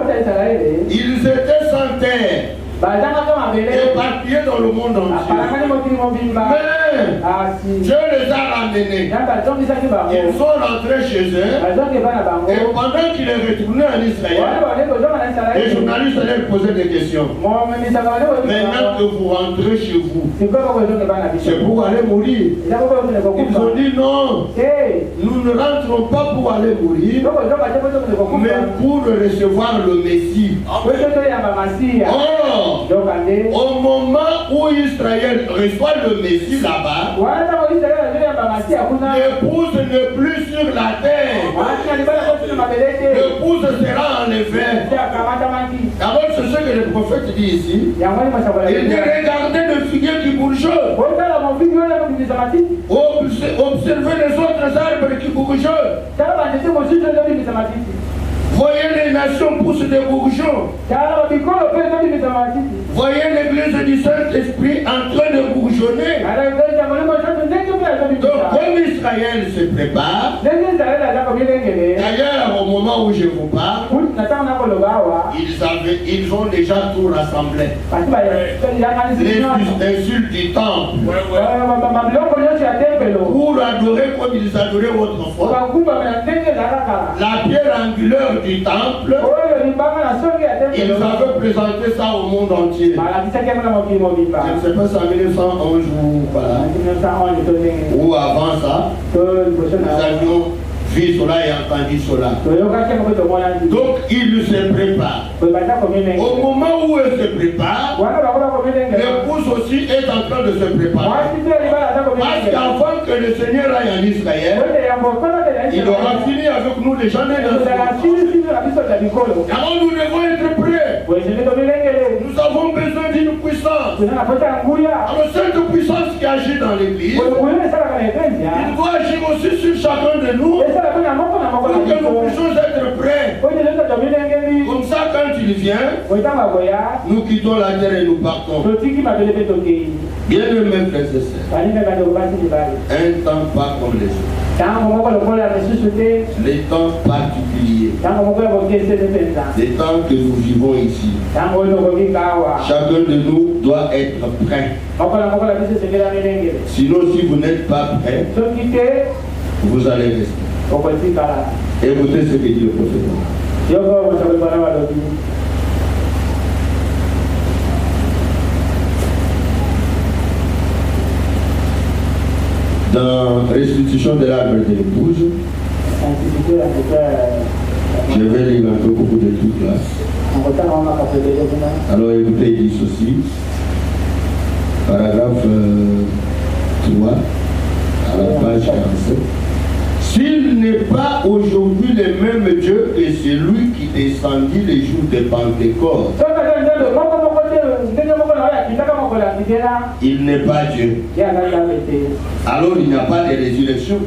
ils étaient sans terre, éparpillés dans le monde entier. Mais Dieu les a ramenés. Ils sont rentrés chez eux. Et pendant qu'il est retourné en Israël, les journalistes allaient poser des questions. Maintenant que vous rentrez chez vous, c'est pour aller mourir. Ils ont dit non, nous ne rentrons pas pour aller mourir, mais pour recevoir le Messie. Or, au moment où Israël reçoit le Messie là-bas, l'épouse n'est plus sur la terre. L'épouse sera enlevée. Alors c'est ce que le prophète dit ici. Il dit regardez le figuier qui bourgeonne. Observez les autres arbres qui bourgeonnent. Voyez les nations pousser des bourgeons. Voyez l'église du Saint-Esprit en train de bourgeonner. Donc comme Israël se prépare, d'ailleurs au moment où je vous parle, ils ont déjà tout rassemblé. Les insultes du temple. Pour adorer comme ils adoraient autrefois. La pierre angulaire du temple, ils avaient présenté ça au monde entier. Je ne sais pas si en 1911 ou avant ça, nous avions vu cela et entendu cela. Donc il se prépare. Au moment où il se prépare, l'épouse aussi est en train de se préparer. Parce qu'avant que le Seigneur aille en Israël, il aura fini avec nous les gens de alors nous devons être prêts. Nous avons besoin d'une puissance. Alors cette puissance qui agit dans l'église, il doit agir aussi sur chacun de nous pour que nous puissions être prêts. Comme ça quand il vient, nous quittons la terre et nous partons. Bien aimés frères et sœurs, un temps pas comme les autres. Les temps particuliers. Les temps que nous vivons ici. Chacun de nous doit être prêt. Sinon, si vous n'êtes pas prêt, vous allez rester. Écoutez ce que dit le prophète. Dans restitution de l'arbre de l'épouse, je vais lire un peu beaucoup de trucs là. Alors écoutez, il dit ceci, paragraphe 3, à la page 47. S'il n'est pas aujourd'hui le même Dieu que celui qui descendit les jours de Pentecôte, il n'est pas Dieu. Alors il n'y a pas de résurrection.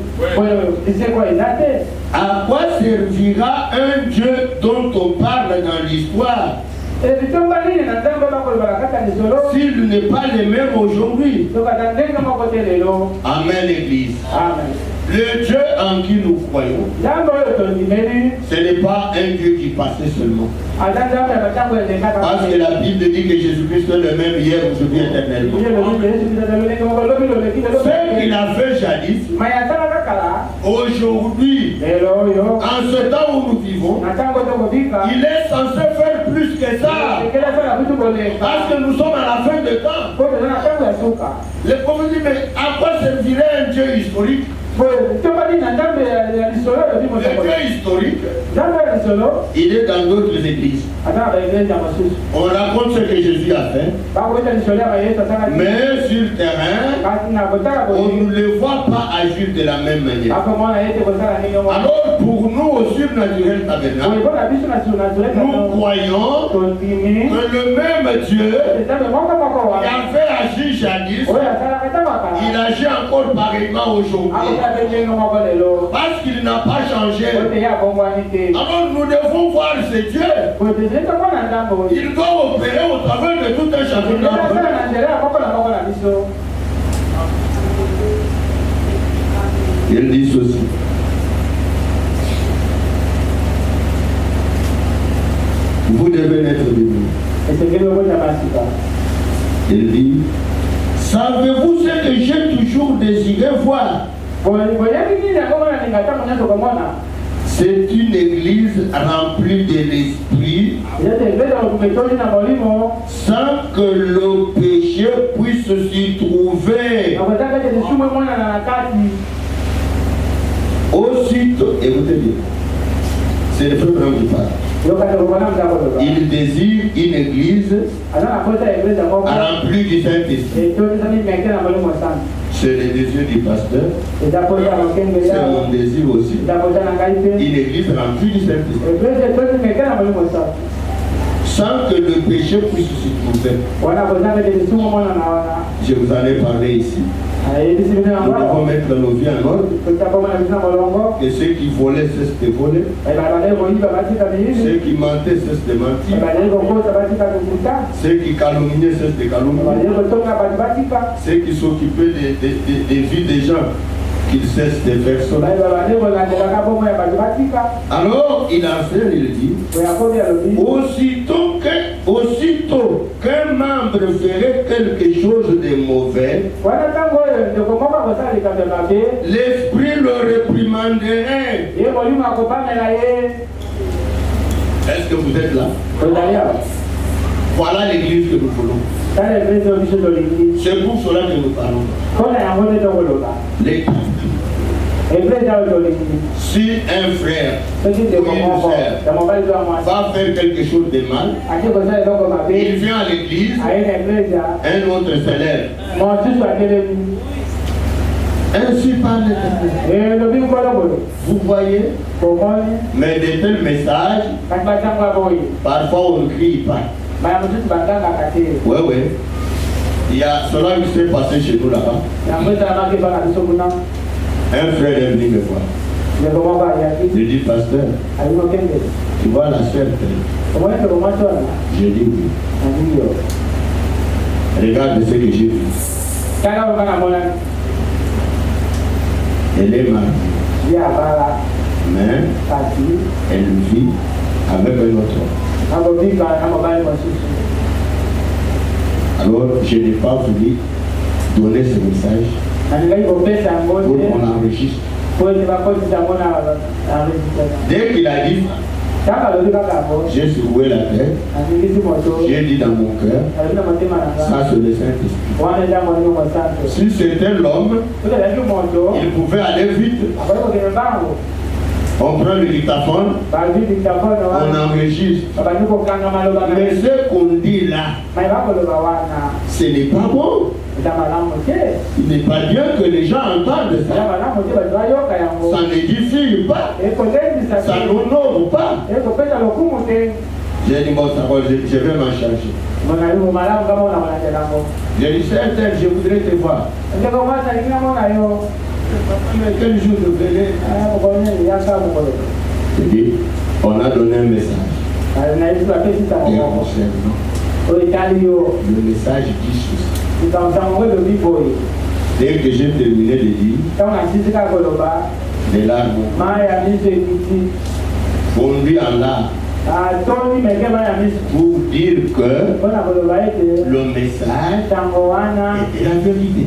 À quoi servira un Dieu dont on parle dans l'histoire s'il n'est pas le même aujourd'hui? Amen, l'Église. Amen. Le Dieu en qui nous croyons, ce n'est pas un Dieu qui passait seulement. Parce que la Bible dit que Jésus-Christ est le même hier, aujourd'hui, éternellement. Ce qu'il a fait jadis, aujourd'hui, en ce temps où nous vivons, il est censé faire plus que ça. Parce que nous sommes à la fin de temps. Le prophète dit, mais à quoi servirait un Dieu historique? Le Dieu historique, il est dans d'autres églises. On raconte ce que Jésus a fait, mais sur le terrain, on ne le voit pas agir de la même manière. Alors pour nous au surnaturel tabernacle, nous croyons que le même Dieu qui avait agi jadis, il agit encore pareillement aujourd'hui. Parce qu'il n'a pas changé. Alors nous devons voir ce Dieu. Il doit opérer au travers de tout un chacun d'entre nous. Il dit ceci. Vous devez naître de nouveau. Il dit, Savez-vous ce que j'ai toujours désiré voir? C'est une église remplie de l'esprit, sans que le péché puisse s'y trouver. Aussitôt, écoutez bien, c'est le frère Branham qui parle. Il désire une église remplie du Saint-Esprit. C'est le désir du pasteur. C'est mon désir aussi. Une église remplie du Saint-Esprit. Sans que le péché puisse s'y trouver. Je vous en ai parlé ici. Nous devons mettre nos vies en ordre. Et ceux qui volaient cessent de voler. Ceux qui mentaient cessent de mentir. Ceux qui calomniaient cessent de calomnier. Ceux qui s'occupaient des vies des gens, qu'ils cessent de faire cela. Alors il enseigne, il dit, aussitôt qu'un membre ferait quelque chose de mauvais, l'esprit le réprimanderait. Est-ce que vous êtes là? Voilà l'église que nous voulons. C'est pour cela que nous parlons. Si un frère ou une sœur va faire quelque chose de mal, il vient à l'église, un autre s'élève. Ainsi parle l'Éternel. Vous voyez? Mais de tels messages, parfois on ne crie pas. Oui. Il y a cela qui s'est passé chez nous là-bas. Un frère est venu me voir. Je dis, pasteur, tu vois la sœur? Je dis oui. Regarde ce que j'ai vu. Elle est mariée. Mais elle vit avec un autre homme. Alors, je n'ai pas voulu donner ce message pour qu'on enregistre. Dès qu'il a dit, j'ai secoué la tête, j'ai dit dans mon cœur, ça c'est le Saint-Esprit. Si c'était l'homme, il pouvait aller vite. On prend le dictaphone, on enregistre. Mais ce qu'on dit là, ce n'est pas bon. Il n'est pas bien que les gens entendent ça. Ça n'édifie pas. Ça n'honore pas. J'ai dit, bon, je vais m'en charger. J'ai dit, c'est je voudrais te voir. Quel jour je venais? J'ai dit, on a donné un message. Et concernant le message dit ceci. Dès que j'ai terminé de dire, les larmes fondues en larmes pour dire que le message est la vérité.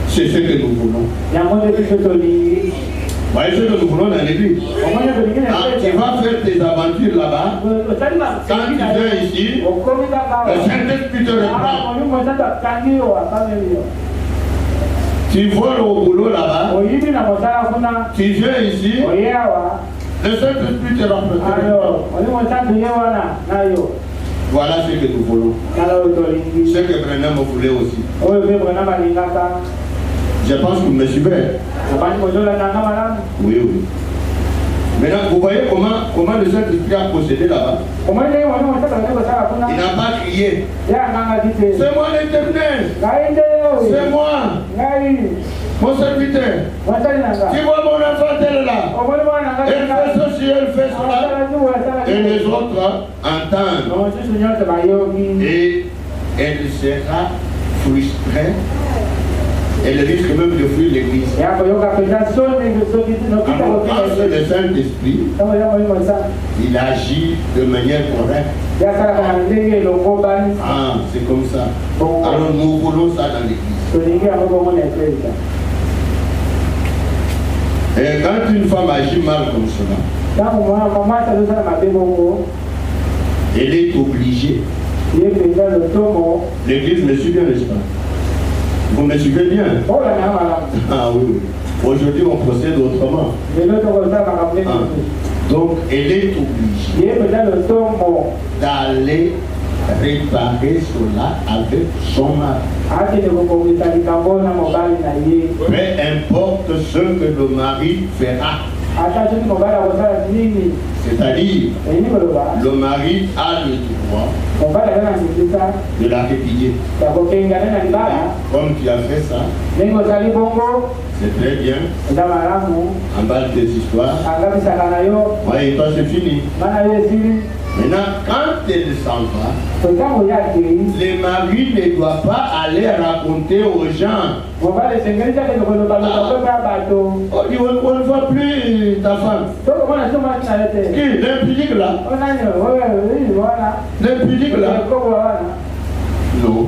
C'est ce que nous voulons. Voyez ce que nous voulons dans l'église. Quand tu vas faire tes aventures là-bas, quand tu viens ici, le Saint-Esprit te reprend. Tu voles au boulot là-bas, tu viens ici, le Saint-Esprit te reprend. Voilà ce que nous voulons. Ce que Branham voulait aussi. Je pense que vous me suivez. Oui. Maintenant, vous voyez comment le Saint-Esprit a procédé là-bas. Il n'a pas crié. C'est moi l'Éternel. C'est moi. Mon serviteur. Tu vois mon enfant, elle est là. Elle fait ceci, elle fait cela. Et les autres entendent. Et elle sera frustrée. Elle risque même de fuir l'église. Alors, grâce au Saint-Esprit, il agit de manière correcte. Ah, c'est comme ça. Alors nous voulons ça dans l'église. Et quand une femme agit mal comme cela, elle est obligée. L'église me suit bien, n'est-ce pas? Vous me suivez bien? Ah oui, oui. Aujourd'hui, on procède autrement. Ah. Donc, elle est obligée d'aller réparer cela avec son mari. Peu importe ce que le mari fera. C'est-à-dire, le mari a le droit de la répudier. Comme tu as fait ça, c'est très bien. Emballe tes histoires. Ouais, et toi, c'est fini. Maintenant, quand elle s'en va, les maris ne doivent pas aller raconter aux gens. On ne voit plus ta femme. Qui? L'impudique là? L'impudique là? Non.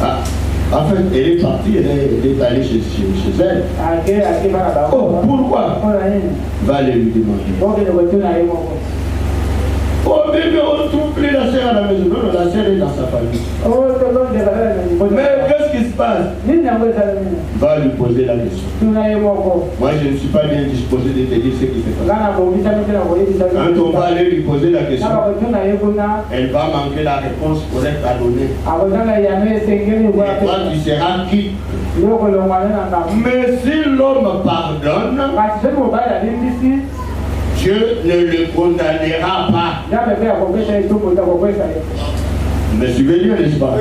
Ah. En fait, elle est partie, elle est allée chez elle. Oh, pourquoi? Va aller lui demander. Oh bébé, on ne trouve plus la sœur à la maison. Non, la sœur est dans sa famille. Mais qu'est-ce qui se passe? Va lui poser la question. Moi, je ne suis pas bien disposé de te dire ce qui se passe. Quand on va aller lui poser la question, elle va manquer la réponse correcte à donner. Et toi, tu seras quitte. Mais si l'homme pardonne, Dieu ne le condamnera pas. Mais suivez bien, n'est-ce pas?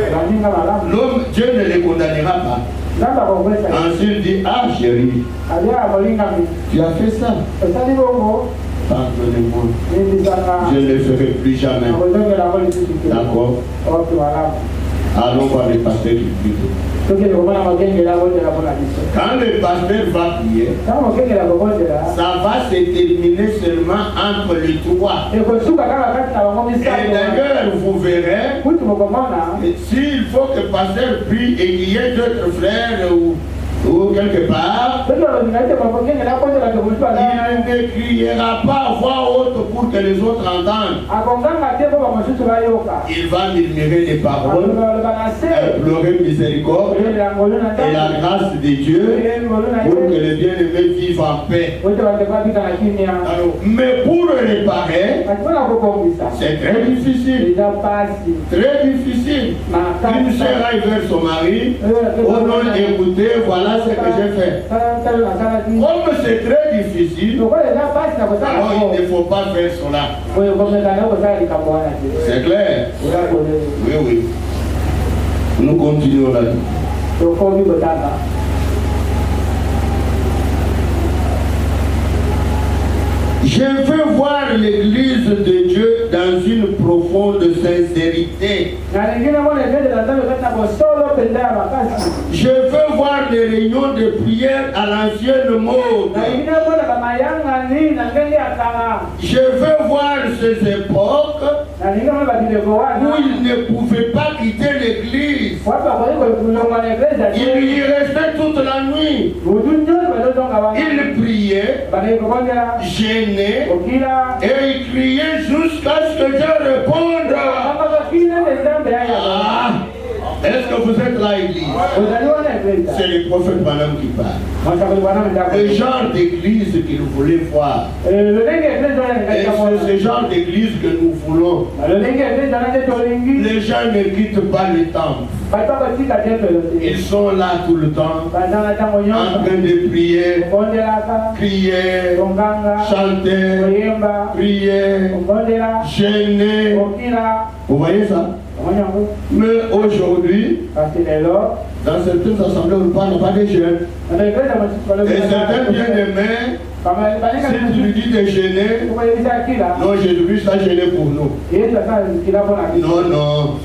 L'homme, Dieu ne le condamnera pas. Ensuite, il dit, ah chérie, tu as fait ça. Pardonnez-moi. Je ne le ferai plus jamais. D'accord? Allons voir le pasteur qui prie. Quand le pasteur va prier, ça va se terminer seulement entre les trois. Et d'ailleurs, vous verrez, s'il faut que le pasteur prie et qu'il y ait d'autres frères ou quelque part, il ne criera pas à voix haute pour que les autres entendent. Il va murmurer des paroles, implorer miséricorde et la grâce de Dieu pour que les bien-aimés vivent en paix. Alors, mais pour réparer, c'est très difficile. Très difficile. Une sœur aille vers son mari, oh non, écoutez, voilà ce que j'ai fait. Comme c'est très difficile, alors il ne faut pas faire cela. C'est clair? Oui, oui. Nous continuons là-dessus. Je veux voir l'église de Dieu dans une profonde sincérité. Je veux voir des réunions de prière à l'ancienne mode. Je veux voir ces époques où il ne pouvait pas quitter l'église. Il y restait toute la nuit. Il priait, gêné, et il criait jusqu'à ce que Dieu réponde. Ah, est-ce que vous êtes là, église? C'est le prophète Branham qui parle. Le genre d'église qu'il voulait voir. Et c'est ce genre d'église que nous voulons. Les gens ne quittent pas le temple. Ils sont là tout le temps, en train de prier, crier, chanter, prier, gêner. Vous voyez ça? Mais aujourd'hui, dans certaines assemblées, on ne parle pas des jeunes. Et certains bien-aimés Si tu lui dis de gêner, non, Jésus-Christ a gêné pour nous. Non, non.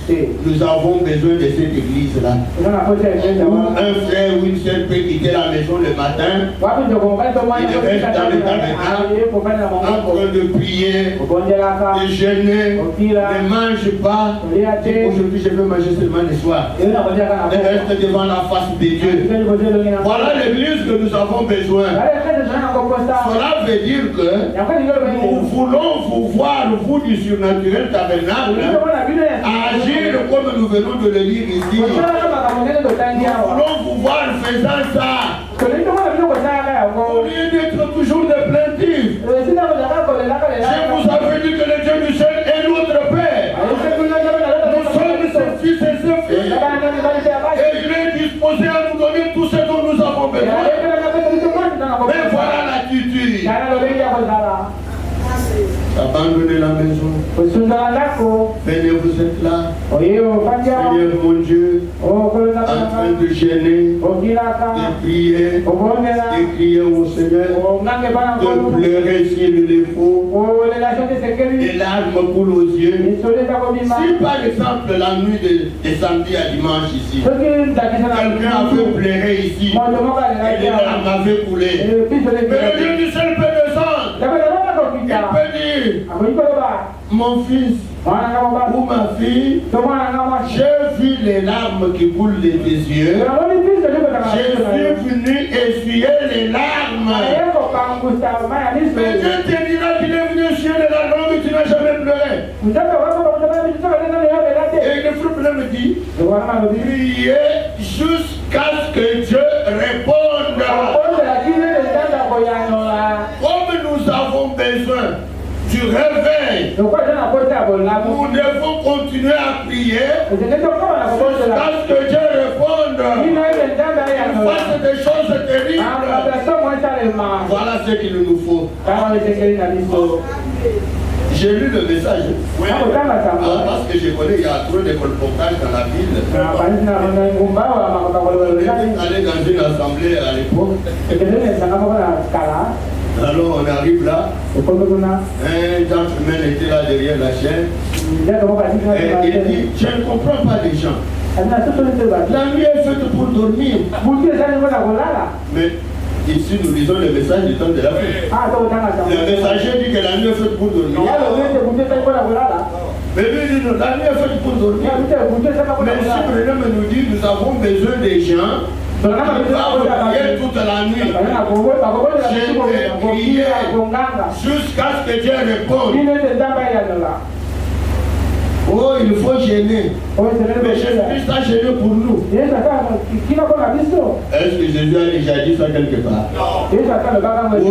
Nous avons besoin de cette église-là. Où un frère ou une sœur peut quitter la maison le matin, il reste dans le tabernacle, en train de prier, de jeûner, ne mange pas. Aujourd'hui, je veux manger seulement le soir. Et reste devant la face de Dieu. Voilà l'église que nous avons besoin. Cela veut dire que nous voulons vous voir, vous du surnaturel tabernacle, agir comme nous venons de le lire ici. Nous voulons vous voir faisant ça. Au lieu d'être toujours des plaintifs. Je vous avais dit que le Dieu du ciel est notre Père. Nous sommes ses fils et ses filles. Et il est disposé à nous donner tout ce dont nous avons besoin. Mais voilà l'attitude. Abandonnez la maison. Venez, vous êtes là. Seigneur mon Dieu, en train de gêner, de prier, de crier au Seigneur, de pleurer s'il le faut. Les larmes coulent aux yeux. Si par exemple la nuit de samedi à dimanche ici, quelqu'un avait pleuré ici, et les larmes avaient coulé, mais le Dieu du ciel peut descendre. Il peut dire, mon fils ou ma fille, j'ai vu les larmes qui coulent de tes yeux. Je suis venu essuyer les larmes. Mais Dieu te dira qu'il est venu essuyer les larmes, mais tu n'as jamais pleuré. Et le frère me dit, priez jusqu'à ce que Dieu réponde. Comme nous avons besoin du réveil, nous devons continuer à prier jusqu'à ce que Dieu réponde. Il fasse des choses terribles. Voilà ce qu'il nous faut. J'ai lu le message. Oui. Parce que je connais, il y a trop de colportages dans la ville. On était allé dans une assemblée à l'époque. Alors on arrive là, un gentleman était là derrière la chaîne, et il dit, je ne comprends pas les gens. La nuit est faite pour dormir. Mais ici nous lisons le message du temps de la fin. Le messager dit que la nuit est faite pour dormir. Mais lui dit, la nuit est faite pour dormir. Mais si Bruno nous dit, nous avons besoin des gens. On va prier toute la nuit. Je vais prier jusqu'à ce que Dieu réponde. Oh, il faut gêner. Mais Jésus-Christ a gêné pour nous. Est-ce que Jésus a déjà dit ça quelque part? Ou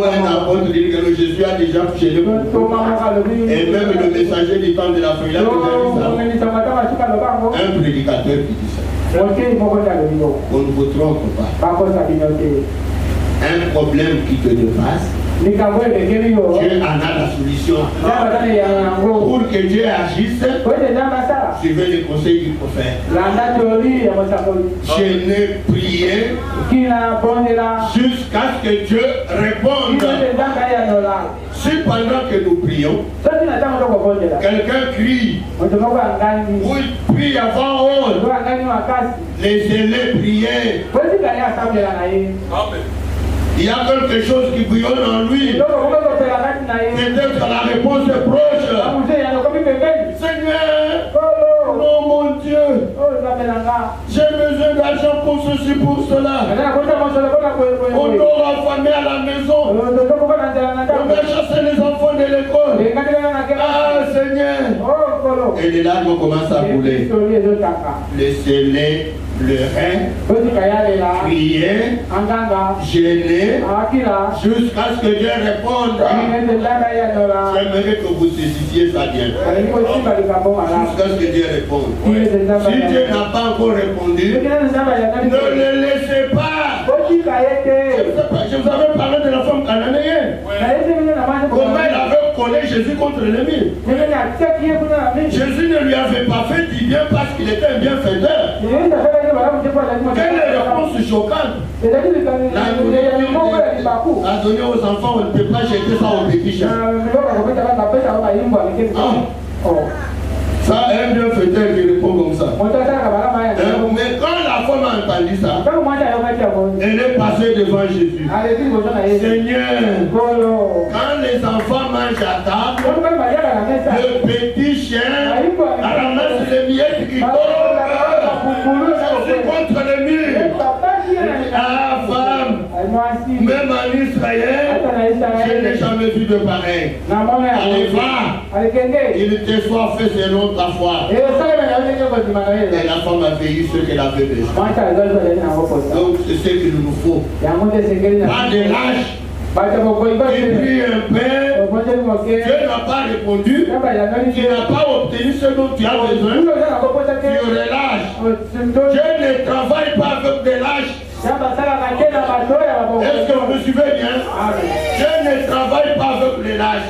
un apôtre dit que Jésus a déjà gêné pour nous? Et même le messager du temps de la fin, il a déjà dit ça. Un prédicateur qui dit ça. On ne vous trompe pas. Un problème qui te dépasse, Dieu en a la solution. Pour que Dieu agisse, suivez les conseils du prophète. Gêner, prier, jusqu'à ce que Dieu réponde. Si pendant que nous prions, quelqu'un crie, ou il prie avant eux, laissez-les prier. Il y a quelque chose qui bouillonne en lui. Peut-être la réponse est proche. Seigneur, non mon Dieu, j'ai besoin d'argent pour ceci, pour cela. On doit affamer à la maison. On va chasser les enfants de l'école. Ah Seigneur. Et les larmes commencent à couler. Laissez-les pleurer, crier, gêner, jusqu'à ce que Dieu réponde. J'aimerais que vous saisissiez ça bien. Jusqu'à ce que Dieu réponde. Si Dieu n'a pas encore répondu, ne le laissez pas. Je vous avais parlé de la femme cananéenne. Comment elle avait collé Jésus contre le mur. Jésus ne lui avait pas fait du bien parce qu'il était un bienfaiteur. Quelle est la réponse choquante? La nourriture à donner aux enfants, on ne peut pas jeter ça au petit chat. Ça, un vieux fêteur qui répond comme ça. Mais quand la femme a entendu ça, elle est passée devant Jésus. Seigneur, quand les enfants mangent à table, le petit chien ramasse les miettes qui tombent. Je suis contre le mur. Ah, femme, même en Israël, je n'ai jamais vu de pareil. Allez, va. Il te soit fait selon ta foi. Et la femme a veillé ce qu'elle avait besoin. Donc, c'est ce qu'il nous faut. Pas de lâche. Et puis un père, Dieu n'a pas répondu, tu n'as pas obtenu ce dont tu as besoin, tu relâches. Dieu ne travaille pas avec des lâches. Est-ce que vous me suivez bien? Dieu ne travaille pas avec les lâches.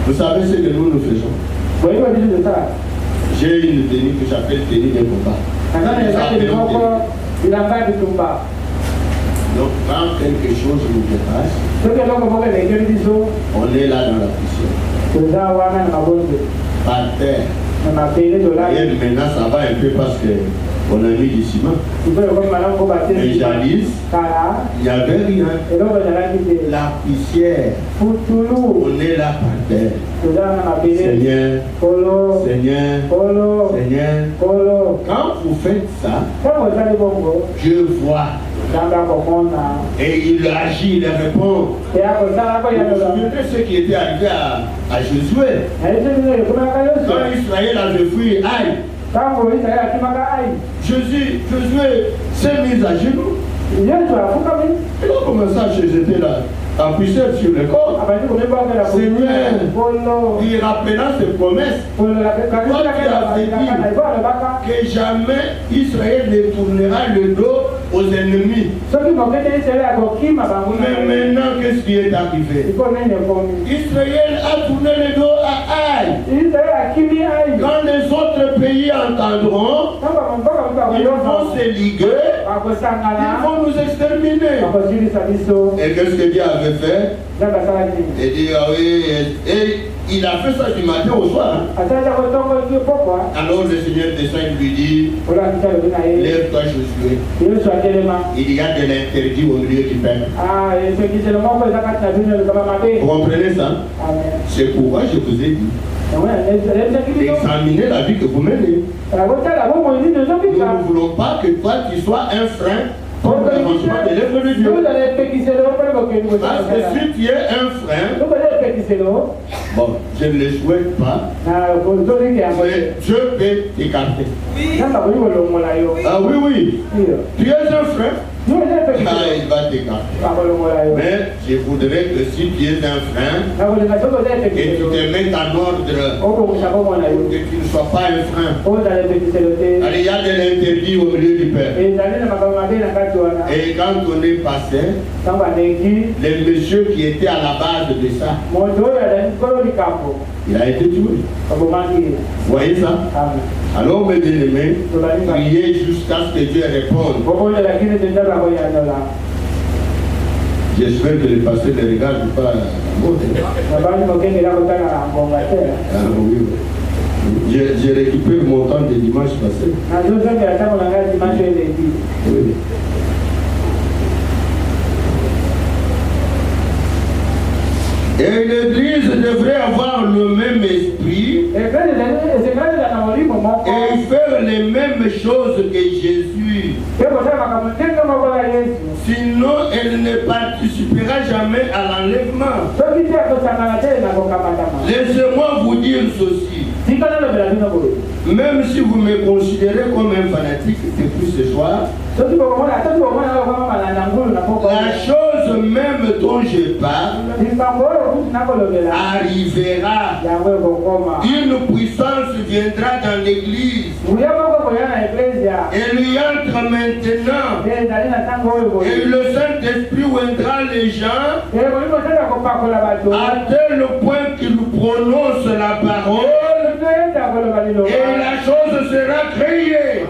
Vous savez ce que nous faisons? J'ai une tenue que j'appelle tenue de combat. Donc quand quelque chose nous dépasse, on est là dans la poussière. Par terre. Et maintenant ça va un peu parce qu'on a mis du ciment. Mais jadis, il n'y avait rien. La poussière. On est là par terre. Seigneur, Seigneur, Seigneur. Quand vous faites ça, je vois. Et il agit, il répond. Vous vous souvenez ce qui était arrivé à Josué. Quand Israël avait fui, aïe. Josué s'est mis à genoux. Il a commencé à se jeter là. En puissance sur le corps. Seigneur, il rappela ses promesses. Toi qui avais dit que jamais Israël ne tournera le dos aux ennemis. Mais maintenant, qu'est-ce qui est arrivé? Israël a tourné le dos à Aïe. Quand les autres pays entendront, ils vont se liguer, ils vont nous exterminer. Et qu'est-ce que Dieu avait fait? Il dit, ah oui, et il a fait ça du matin au soir. Alors le Seigneur descend et lui dit, lève-toi Josué. Il y a de l'interdit au milieu du peuple. Vous comprenez ça? C'est pourquoi je vous ai dit, examinez la vie que vous menez. Nous ne voulons pas que toi tu sois un frein pour l'avancement de l'œuvre de Dieu. Parce que si tu es un frein, bon, je ne le souhaite pas, mais Dieu peut t'écarter. Ah oui, oui. Tu es un frein. Il va t'écarter. Mais je voudrais que si tu es un frein, que tu te mettes en ordre, que tu ne sois pas un frein. Allez, il y a de l'interdit au milieu du peuple. Et quand on est passé, le monsieur qui était à la base de ça, il a été tué. Vous voyez ça? Alors, mes bien-aimés, priez jusqu'à ce que Dieu réponde. J'espère que le pasteur ne regarde pas la montre. J'ai récupéré mon temps de dimanche passé. Oui. Et l'Église devrait avoir le même esprit et faire les mêmes choses que Jésus. Sinon, elle ne participera jamais à l'enlèvement. Laissez-moi vous dire ceci. Même si vous me considérez comme un fanatique depuis ce soir, la chose même dont je parle arrivera. Une puissance viendra dans l'église. Elle lui entre maintenant. Et le Saint-Esprit viendra les gens à tel point qu'il prononce la parole et la chose sera créée.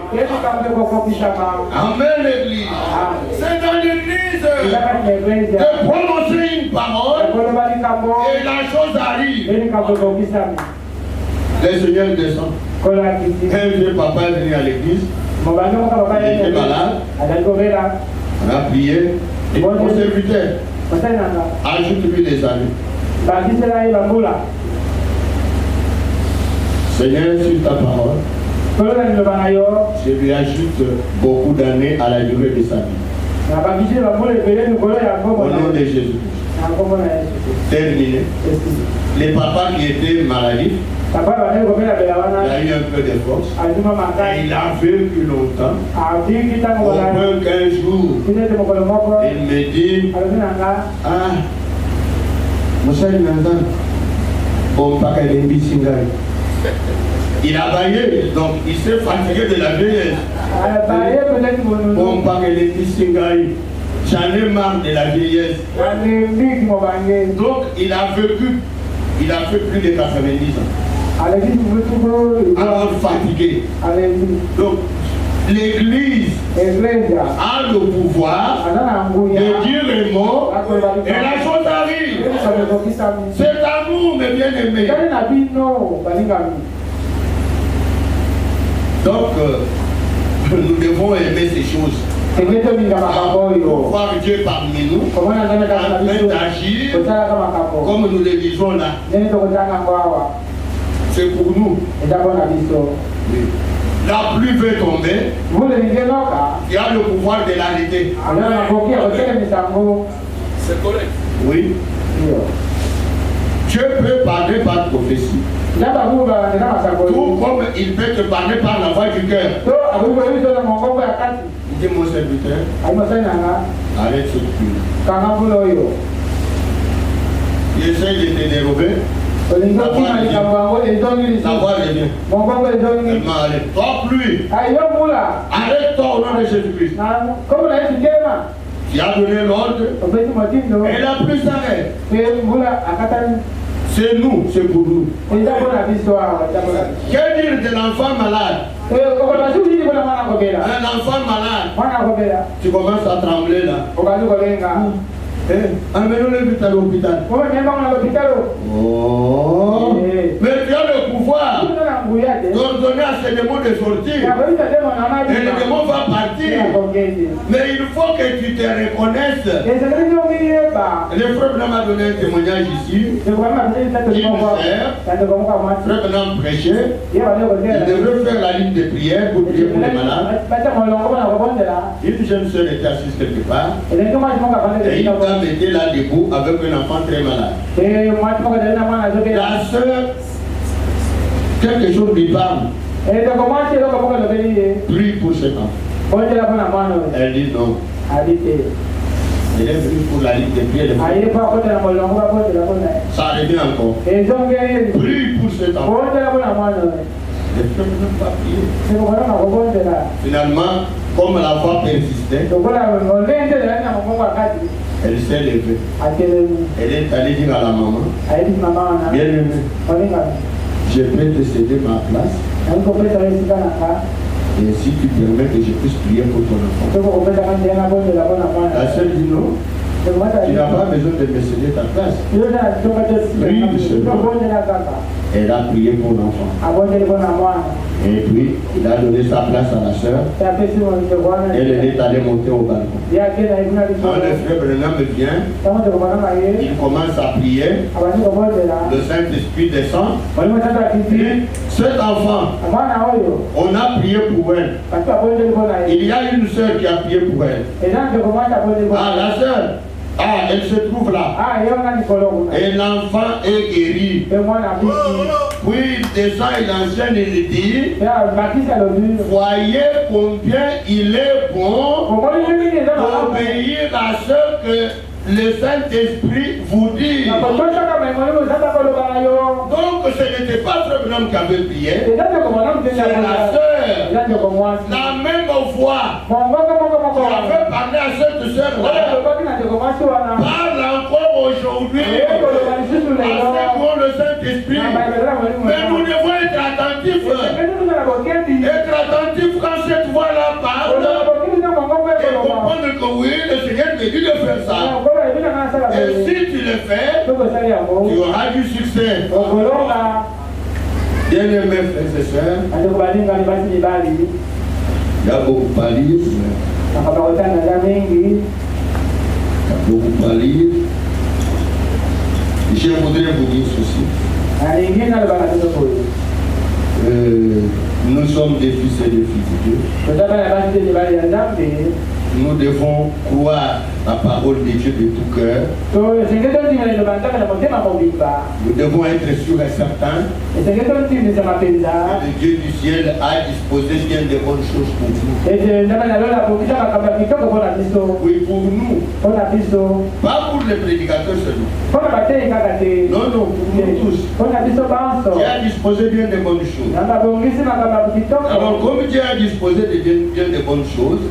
Amen, l'Église. C'est dans l'Église de prononcer une parole et la chose arrive. Le Seigneur descend. Un vieux papa est venu à l'église. Il était malade. On a prié. Et mon serviteur ajoute-lui des années. Seigneur, sur ta parole, je lui ajoute beaucoup d'années à la durée de sa vie. Au nom de Jésus-Christ. Terminé. Les papas qui étaient maladifs, il a eu un peu de force. Et il a vécu longtemps. Au moins 15 jours. Il me dit, ah, Moussa Nanda, bon, pas qu'elle est bisingaï. Il a baillé, donc il s'est fatigué de la vieillesse. Bon, pas qu'elle est bisingaï. J'en ai marre de la vieillesse. Donc il a vécu, il a fait plus de 90 ans. Alors fatigué. Donc l'Église a le pouvoir de dire les mots et la chose arrive. C'est amour, mes bien-aimés. Donc nous devons aimer ces choses. Pour voir Dieu parmi nous, en train d'agir comme nous le disons là. C'est pour nous. Oui. La pluie veut tomber. Il y a le pouvoir de l'arrêter. C'est correct. Oui. Dieu peut parler par prophétie. Tout comme il peut te parler par la voix du cœur. Dis mon serviteur, arrête ce pluie. Il essaie de te dérober. La voix revient. Elle m'a arrêté. Toi, pluie. Arrête-toi au nom de Jésus-Christ. Tu as donné l'ordre. Et la pluie s'arrête. C'est nous, c'est pour nous. Que dire de l'enfant malade? Un enfant malade, tu commences à trembler là. Amenons-le vite à l'hôpital. Oh. Mais tu as le pouvoir d'ordonner à ces démons de sortir. Et le démon va partir. Mais il faut que tu te reconnaisses. Le frère Blanc m'a donné un témoignage ici. Il me sert. Frère Blanc prêchait. Il devrait faire la ligne de prière pour prier pour les malades. Une jeune soeur était assise quelque part. Et il était là debout avec un enfant très malade. La soeur, quelque chose lui parle. Prie pour cet enfant. Elle dit non. Elle est venue pour la ligne de prière. Ça revient encore. Prie pour cet enfant. Les frères n'ont pas prié. Finalement, comme la voix persistait, elle s'est levée. Elle est allée dire à la maman, bien aimée, je peux te céder ma place. Et si tu permets que je puisse prier pour ton enfant. La sœur dit non. Tu n'as pas besoin de me céder ta place. Prie seulement. Elle a prié pour l'enfant. Et puis, il a donné sa place à la sœur. Elle est allée monter au balcon. Quand le frère Brenham vient, il commence à prier. Le Saint-Esprit descend. Et cet enfant, on a prié pour elle. Il y a une sœur qui a prié pour elle. Ah, la sœur. Ah, elle se trouve là. Et l'enfant est guéri. Puis il descend, il enchaîne et il dit, voyez combien il est bon d'obéir à ce que le Saint-Esprit vous dit. Donc ce n'était pas Frère Branham qui avait prié, c'est la sœur. La même voix qui avait parlé à cette sœur-là parle encore aujourd'hui à ce que le Saint-Esprit. Mais nous devons être attentifs. Être attentifs quand ce dit de faire ça. Et si tu le fais, tu auras du succès. Bien-aimés frères et sœurs, il y a beaucoup à lire. Il y a beaucoup à lire. Je voudrais vous dire ceci. Nous sommes des fils et des filles de Dieu. Nous devons croire la parole de Dieu de tout cœur. Nous devons être sûrs et certains que le Dieu du ciel a disposé bien de bonnes choses pour nous. Oui, pour nous. Pas pour les prédicateurs seulement. Non, non, pour nous tous. Dieu a disposé bien de bonnes choses. Alors, comme Dieu a disposé bien de bonnes choses,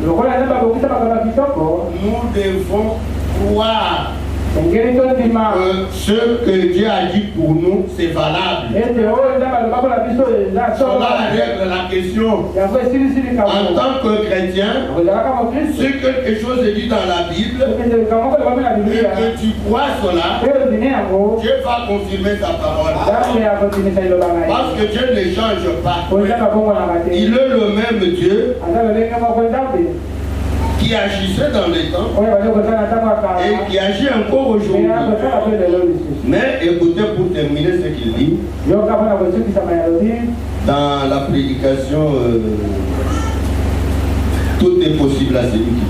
nous devons croire que ce que Dieu a dit pour nous, c'est valable. Cela règle la question. En tant que chrétien, si quelque chose est dit dans la Bible, et que tu crois cela, Dieu va confirmer ta parole. Parce que Dieu ne change pas. Il est le même Dieu qui agissait dans les temps et qui agit encore aujourd'hui. Mais écoutez pour terminer ce qu'il dit dans la prédication, tout est possible à celui qui.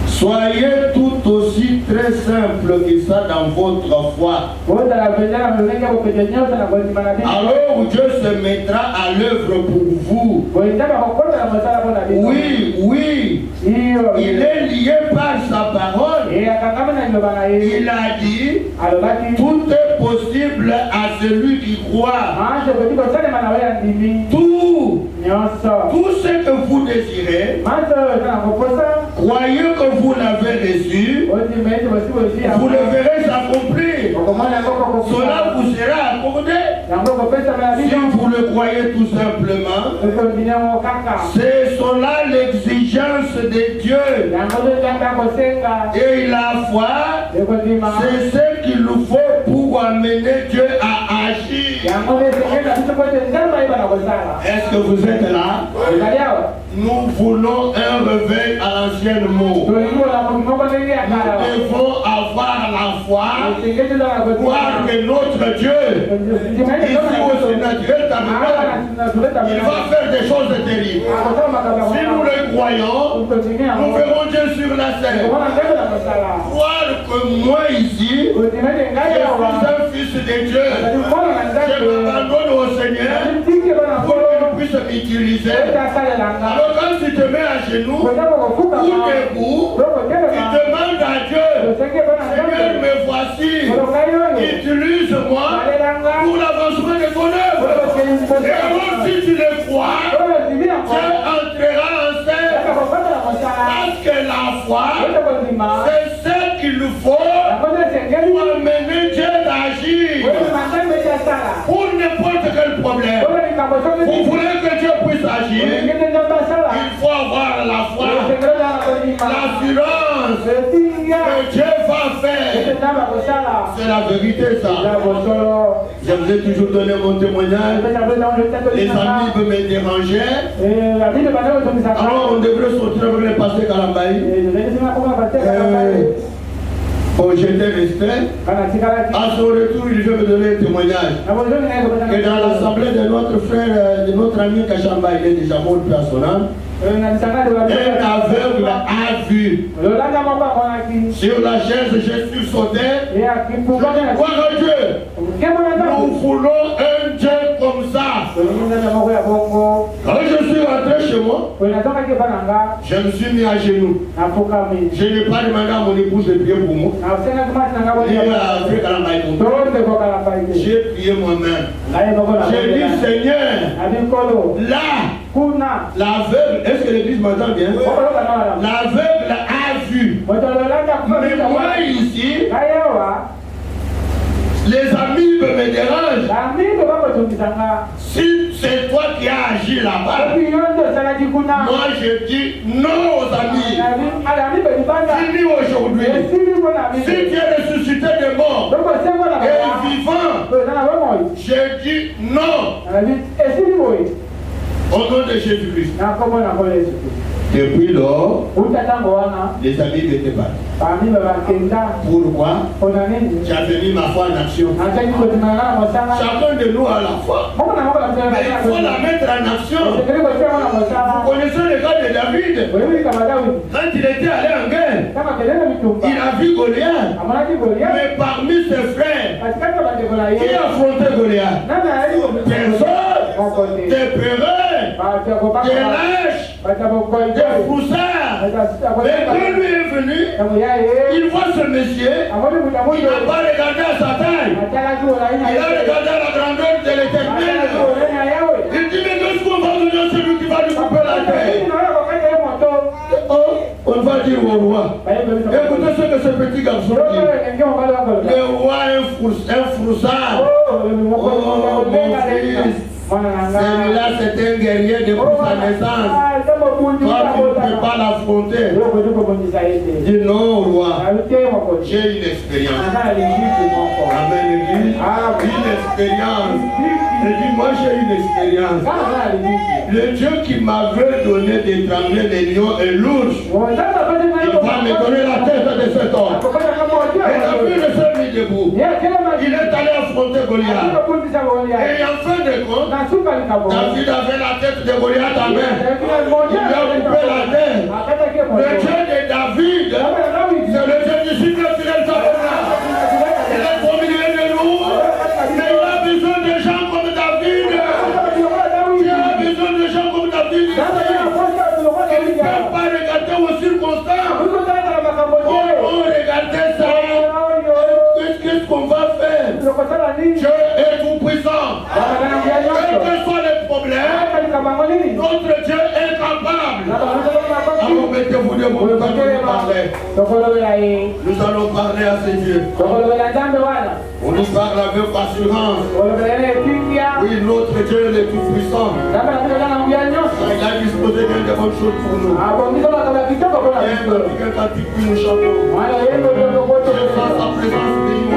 Soyez tout aussi très simple que ça dans votre foi. Alors Dieu se mettra à l'œuvre pour vous. Oui, oui. Il est lié par sa parole. Il a dit, tout est possible à celui qui croit. Tout ce que vous désirez, croyez que vous l'avez reçu, vous le verrez s'accomplir. Cela vous sera accordé. Si vous le croyez tout simplement, c'est cela l'exigence de Dieu. Et la foi, c'est ce qu'il nous faut pour amener Dieu à agir. Est-ce que vous êtes là? Nous voulons un réveil à l'ancienne mot. Nous devons avoir la foi, croire que notre Dieu, ici au Sénat, il va faire des choses terribles. Si nous le croyons, nous verrons Dieu sur la scène. Croire que moi ici, je suis un fils de Dieu, je m'abandonne au Seigneur pour qu'il puisse m'utiliser. Alors quand tu te mets à genoux, ou debout, tu demandes à Dieu, Seigneur, me voici, utilise-moi pour l'avancement de ton œuvre. Et alors si tu le crois, Dieu entrera en scène. Parce que la foi, c'est ce qu'il nous faut pour amener Dieu d'agir. Pour n'importe quel problème. Vous voulez que Dieu puisse agir, il faut avoir la foi, l'assurance que Dieu va faire. C'est la vérité ça. Je vous ai toujours donné mon témoignage. Les amis peuvent me déranger. Alors on devrait sortir avec le pasteur Kalambaï. Bon, j'étais resté. À son retour, il veut me donner un témoignage. Et dans l'assemblée de notre frère, de notre ami Kachamba, il est déjà mort personnel. Un aveugle a vu. Sur la chaise, je suis sauté. Gloire à Dieu. Nous voulons un Dieu comme ça. Quand je suis rentré chez moi, je me suis mis à genoux. Je n'ai pas demandé à mon épouse de prier pour moi. J'ai prié moi-même. J'ai dit, Seigneur, là, l'aveugle, est-ce que l'église m'entend bien? L'aveugle a vu. Mais moi ici, Les amibes me dérangent. Si c'est toi qui as agi là-bas, moi je dis non aux amis. Fini aujourd'hui. Si tu es ressuscité des morts et vivant, je dis non. Au nom de Jésus-Christ. Depuis lors, les amis n'étaient pas. Pourquoi? J'avais mis ma foi en action. Chacun de nous a la foi. Mais il faut la mettre en action. Vous connaissez le cas de David. Quand il était allé en guerre, il a vu Goliath. Mais parmi ses frères, qui affrontait Goliath? Des hommes, des péreux, des lâches, des froussards. Mais quand lui est venu, il voit ce monsieur, il n'a pas regardé à sa taille, il a regardé à la grandeur de l'Éternel. Il dit, mais qu'est-ce qu'on va donner à celui qui va lui couper la tête? On va dire au roi. Écoutez ce que ce petit garçon dit. Le roi est un froussard. Oh mon fils. Celui-là, c'est un guerrier depuis sa naissance. Toi, tu ne peux pas l'affronter. Dis non au roi. J'ai une expérience. Amen, l'église. Une expérience. Et dis, moi, j'ai une expérience. Le Dieu qui m'avait donné d'étrangler les lions et l'ours, il va me donner la tête de cet homme. Et David ne s'est mis debout. Il est allé affronter Goliath. Et en fin de compte, David avait la tête de Goliath à main. Il lui a coupé la tête. Le Dieu de David, c'est le Dieu du supernatural. Il est au milieu de nous. Mais il a besoin de gens comme David. Il a besoin de gens comme David. Il ne peut pas regarder aux circonstances. Oh, regardez ça. Qu'est-ce qu'on va faire? Dieu est tout puissant. Quels que soient les problèmes, notre Dieu est capable. Alors mettez-vous debout, nous allons parler. Nous allons parler à ce Dieu. On nous parle avec assurance. Oui, notre Dieu est le tout puissant. Il a disposé bien de bonnes choses pour nous. Il y a un cantique que nous chantons. Je sens sa présence bénie.